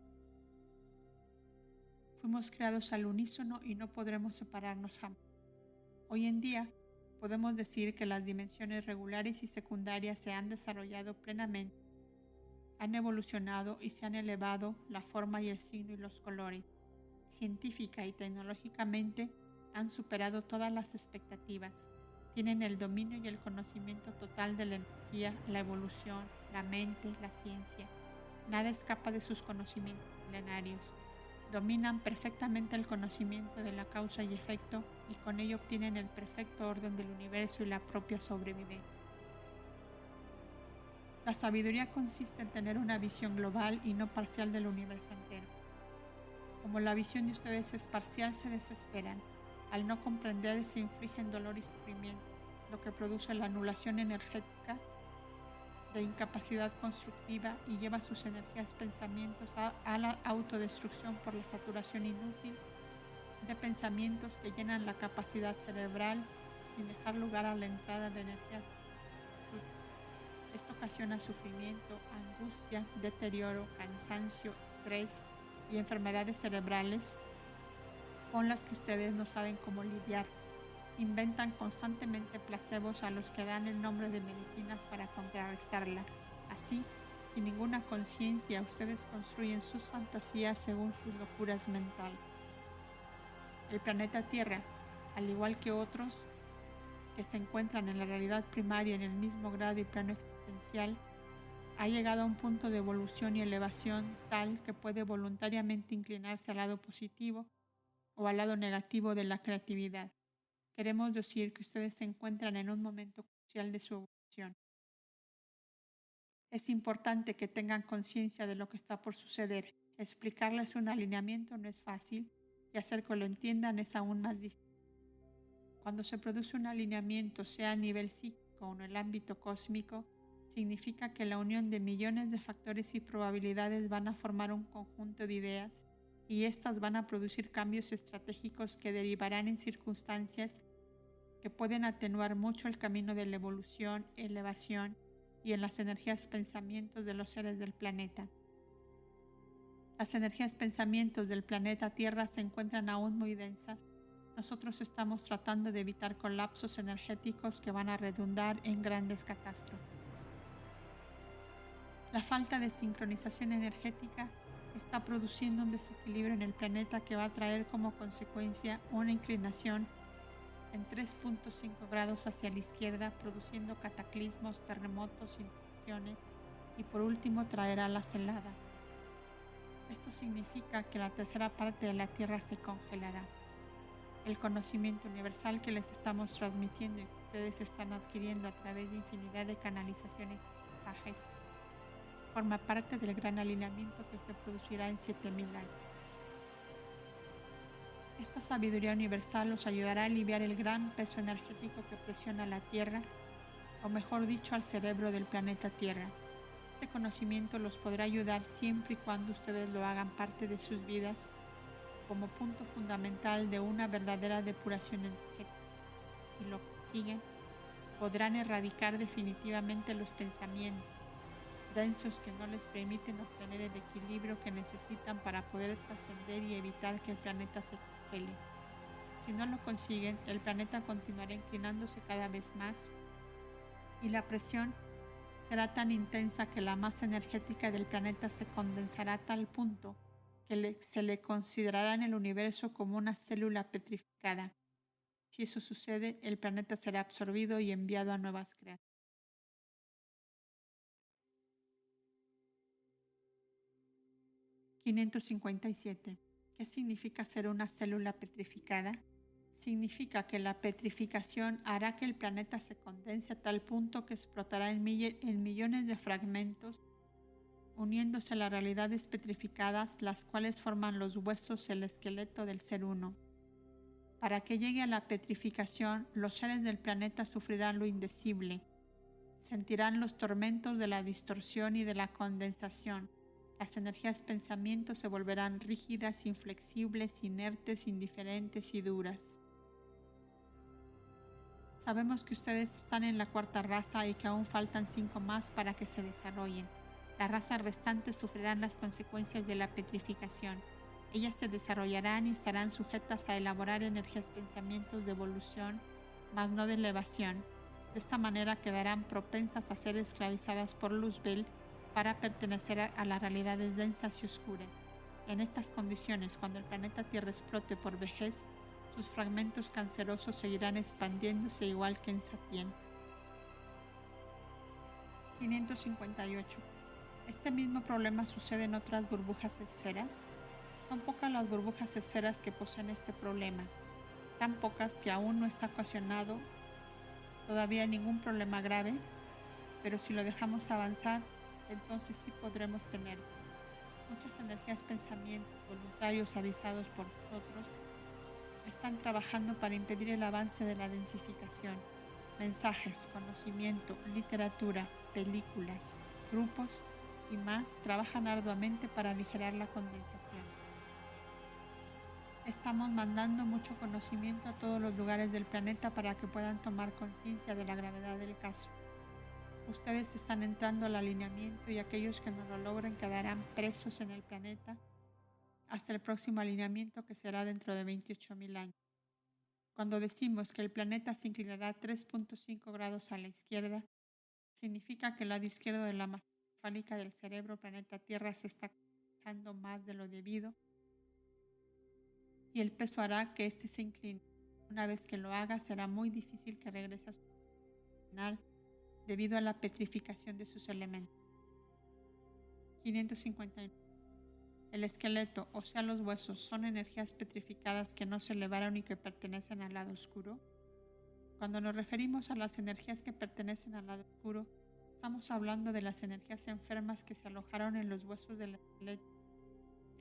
Fuimos creados al unísono y no podremos separarnos jamás. Hoy en día, podemos decir que las dimensiones regulares y secundarias se han desarrollado plenamente, han evolucionado y se han elevado la forma y el signo y los colores. Científica y tecnológicamente han superado todas las expectativas. Tienen el dominio y el conocimiento total de la energía, la evolución, la mente, la ciencia. Nada escapa de sus conocimientos milenarios. Dominan perfectamente el conocimiento de la causa y efecto y con ello obtienen el perfecto orden del universo y la propia sobrevivencia. La sabiduría consiste en tener una visión global y no parcial del universo entero. Como la visión de ustedes es parcial, se desesperan. Al no comprender, se infligen dolor y sufrimiento, lo que produce la anulación energética de incapacidad constructiva y lleva sus energías pensamientos a la autodestrucción por la saturación inútil de pensamientos que llenan la capacidad cerebral sin dejar lugar a la entrada de energías. Esto ocasiona sufrimiento, angustia, deterioro, cansancio, estrés y enfermedades cerebrales con las que ustedes no saben cómo lidiar. Inventan constantemente placebos a los que dan el nombre de medicinas para contrarrestarla. Así, sin ninguna conciencia, ustedes construyen sus fantasías según sus locuras mentales. El planeta Tierra, al igual que otros que se encuentran en la realidad primaria en el mismo grado y plano existencial, ha llegado a un punto de evolución y elevación tal que puede voluntariamente inclinarse al lado positivo o al lado negativo de la creatividad. Queremos decir que ustedes se encuentran en un momento crucial de su evolución. Es importante que tengan conciencia de lo que está por suceder. Explicarles un alineamiento no es fácil y hacer que lo entiendan es aún más difícil. Cuando se produce un alineamiento, sea a nivel psíquico o en el ámbito cósmico, significa que la unión de millones de factores y probabilidades van a formar un conjunto de ideas y estas van a producir cambios estratégicos que derivarán en circunstancias que pueden atenuar mucho el camino de la evolución, elevación y en las energías pensamientos de los seres del planeta. Las energías pensamientos del planeta Tierra se encuentran aún muy densas. Nosotros estamos tratando de evitar colapsos energéticos que van a redundar en grandes catástrofes. La falta de sincronización energética está produciendo un desequilibrio en el planeta que va a traer como consecuencia una inclinación en 3.5 grados hacia la izquierda, produciendo cataclismos, terremotos, inundaciones y por último traerá la helada. Esto significa que la tercera parte de la Tierra se congelará. El conocimiento universal que les estamos transmitiendo y que ustedes están adquiriendo a través de infinidad de canalizaciones y mensajes forma parte del gran alineamiento que se producirá en 7000 años. Esta sabiduría universal os ayudará a aliviar el gran peso energético que presiona la Tierra, o mejor dicho, al cerebro del planeta Tierra. Este conocimiento los podrá ayudar siempre y cuando ustedes lo hagan parte de sus vidas como punto fundamental de una verdadera depuración energética. Si lo consiguen, podrán erradicar definitivamente los pensamientos densos que no les permiten obtener el equilibrio que necesitan para poder trascender y evitar que el planeta se congele. Si no lo consiguen, el planeta continuará inclinándose cada vez más y la presión será tan intensa que la masa energética del planeta se condensará a tal punto que se le considerará en el universo como una célula petrificada. Si eso sucede, el planeta será absorbido y enviado a nuevas creaciones. 557. ¿Qué significa ser una célula petrificada? Significa que la petrificación hará que el planeta se condense a tal punto que explotará en millones de fragmentos, uniéndose a las realidades petrificadas, las cuales forman los huesos, el esqueleto del ser uno. Para que llegue a la petrificación, los seres del planeta sufrirán lo indecible, sentirán los tormentos de la distorsión y de la condensación. Las energías pensamientos se volverán rígidas, inflexibles, inertes, indiferentes y duras. Sabemos que ustedes están en la cuarta raza y que aún faltan 5 más para que se desarrollen. Las razas restantes sufrirán las consecuencias de la petrificación. Ellas se desarrollarán y estarán sujetas a elaborar energías pensamientos de evolución, mas no de elevación. De esta manera quedarán propensas a ser esclavizadas por Luzbel para pertenecer a las realidades densas y oscuras. En estas condiciones, cuando el planeta Tierra explote por vejez, sus fragmentos cancerosos seguirán expandiéndose igual que en Satien. 558. Este mismo problema sucede en otras burbujas esferas. Son pocas las burbujas esferas que poseen este problema, tan pocas que aún no está ocasionado todavía ningún problema grave, pero si lo dejamos avanzar, entonces sí podremos tener muchas energías pensamientos voluntarios avisados por nosotros. Están trabajando para impedir el avance de la densificación. Mensajes, conocimiento, literatura, películas, grupos y más trabajan arduamente para aligerar la condensación. Estamos mandando mucho conocimiento a todos los lugares del planeta para que puedan tomar conciencia de la gravedad del caso. Ustedes están entrando al alineamiento y aquellos que no lo logren quedarán presos en el planeta hasta el próximo alineamiento que será dentro de 28.000 años. Cuando decimos que el planeta se inclinará 3.5 grados a la izquierda, significa que el lado izquierdo de la masa encefálica del cerebro planeta Tierra se está cansando más de lo debido y el peso hará que éste se incline. Una vez que lo haga, será muy difícil que regrese a su final debido a la petrificación de sus elementos. 559. El esqueleto, o sea los huesos, son energías petrificadas que no se elevaron y que pertenecen al lado oscuro. Cuando nos referimos a las energías que pertenecen al lado oscuro, estamos hablando de las energías enfermas que se alojaron en los huesos del esqueleto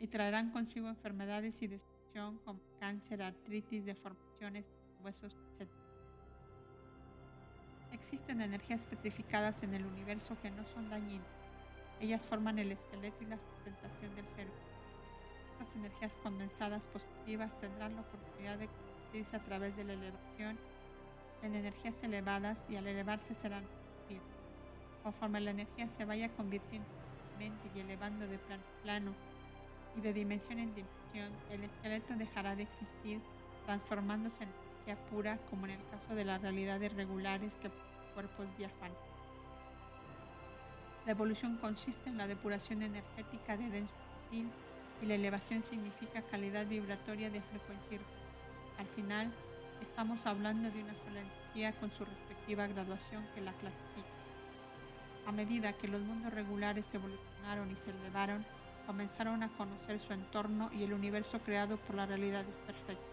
y traerán consigo enfermedades y destrucción como cáncer, artritis, deformaciones, huesos, etc. Existen energías petrificadas en el universo que no son dañinas. Ellas forman el esqueleto y la sustentación del ser. Estas energías condensadas positivas tendrán la oportunidad de convertirse a través de la elevación en energías elevadas y al elevarse serán convertidas. Conforme la energía se vaya convirtiendo y elevando de plano a plano y de dimensión en dimensión, el esqueleto dejará de existir, transformándose en energía pura, como en el caso de las realidades regulares que cuerpos diáfanos. La evolución consiste en la depuración energética de denso sutil y la elevación significa calidad vibratoria de frecuencia. Al final, estamos hablando de una sola energía con su respectiva graduación que la clasifica. A medida que los mundos regulares evolucionaron y se elevaron, comenzaron a conocer su entorno y el universo creado por la realidad es perfecta.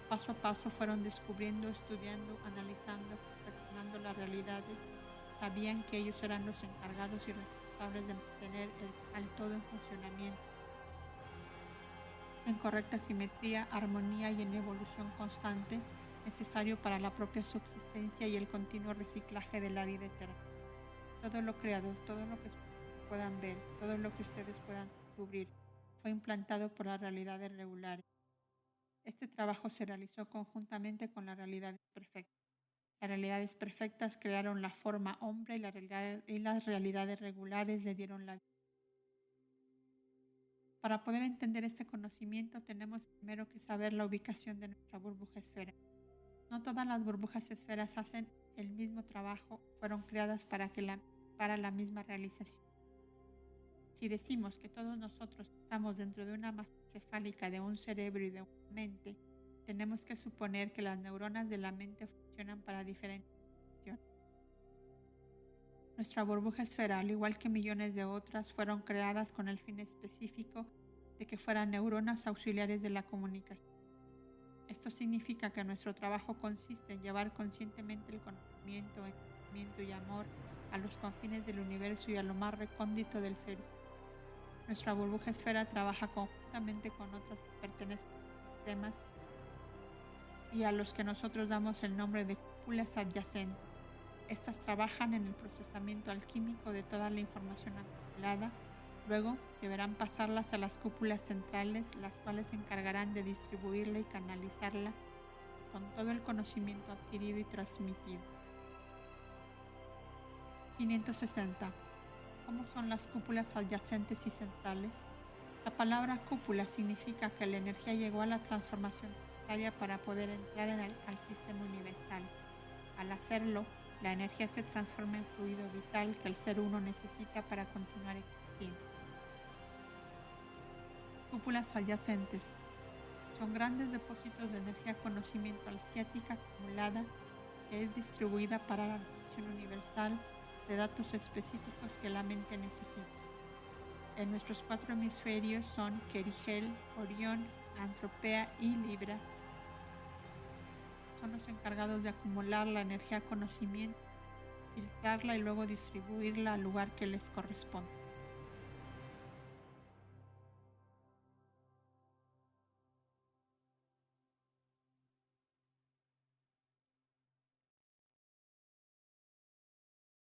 Paso a paso fueron descubriendo, estudiando, analizando, perfeccionando las realidades. Sabían que ellos eran los encargados y responsables de mantener al todo en funcionamiento, en correcta simetría, armonía y en evolución constante, necesario para la propia subsistencia y el continuo reciclaje de la vida eterna. Todo lo creado, todo lo que puedan ver, todo lo que ustedes puedan descubrir, fue implantado por las realidades regulares. Este trabajo se realizó conjuntamente con las realidades perfectas. Las realidades perfectas crearon la forma hombre y las realidades regulares le dieron la vida. Para poder entender este conocimiento tenemos primero que saber la ubicación de nuestra burbuja esfera. No todas las burbujas esferas hacen el mismo trabajo, fueron creadas para la misma realización. Si decimos que todos nosotros estamos dentro de una masa encefálica de un cerebro y de una mente, tenemos que suponer que las neuronas de la mente funcionan para diferentes funciones. Nuestra burbuja esfera, al igual que millones de otras, fueron creadas con el fin específico de que fueran neuronas auxiliares de la comunicación. Esto significa que nuestro trabajo consiste en llevar conscientemente el conocimiento, entendimiento y amor a los confines del universo y a lo más recóndito del ser. Nuestra burbuja esfera trabaja conjuntamente con otras que pertenecen a sistemas y a los que nosotros damos el nombre de cúpulas adyacentes. Estas trabajan en el procesamiento alquímico de toda la información acumulada. Luego deberán pasarlas a las cúpulas centrales, las cuales se encargarán de distribuirla y canalizarla con todo el conocimiento adquirido y transmitido. 560. ¿Cómo son las cúpulas adyacentes y centrales? La palabra cúpula significa que la energía llegó a la transformación necesaria para poder entrar al sistema universal. Al hacerlo, la energía se transforma en fluido vital que el ser uno necesita para continuar existiendo. Cúpulas adyacentes son grandes depósitos de energía conocimiento alciática acumulada que es distribuida para la recepción universal de datos específicos que la mente necesita. En nuestros 4 hemisferios son Kerigel, Orión, Antropea y Libra. Son los encargados de acumular la energía conocimiento, filtrarla y luego distribuirla al lugar que les corresponde.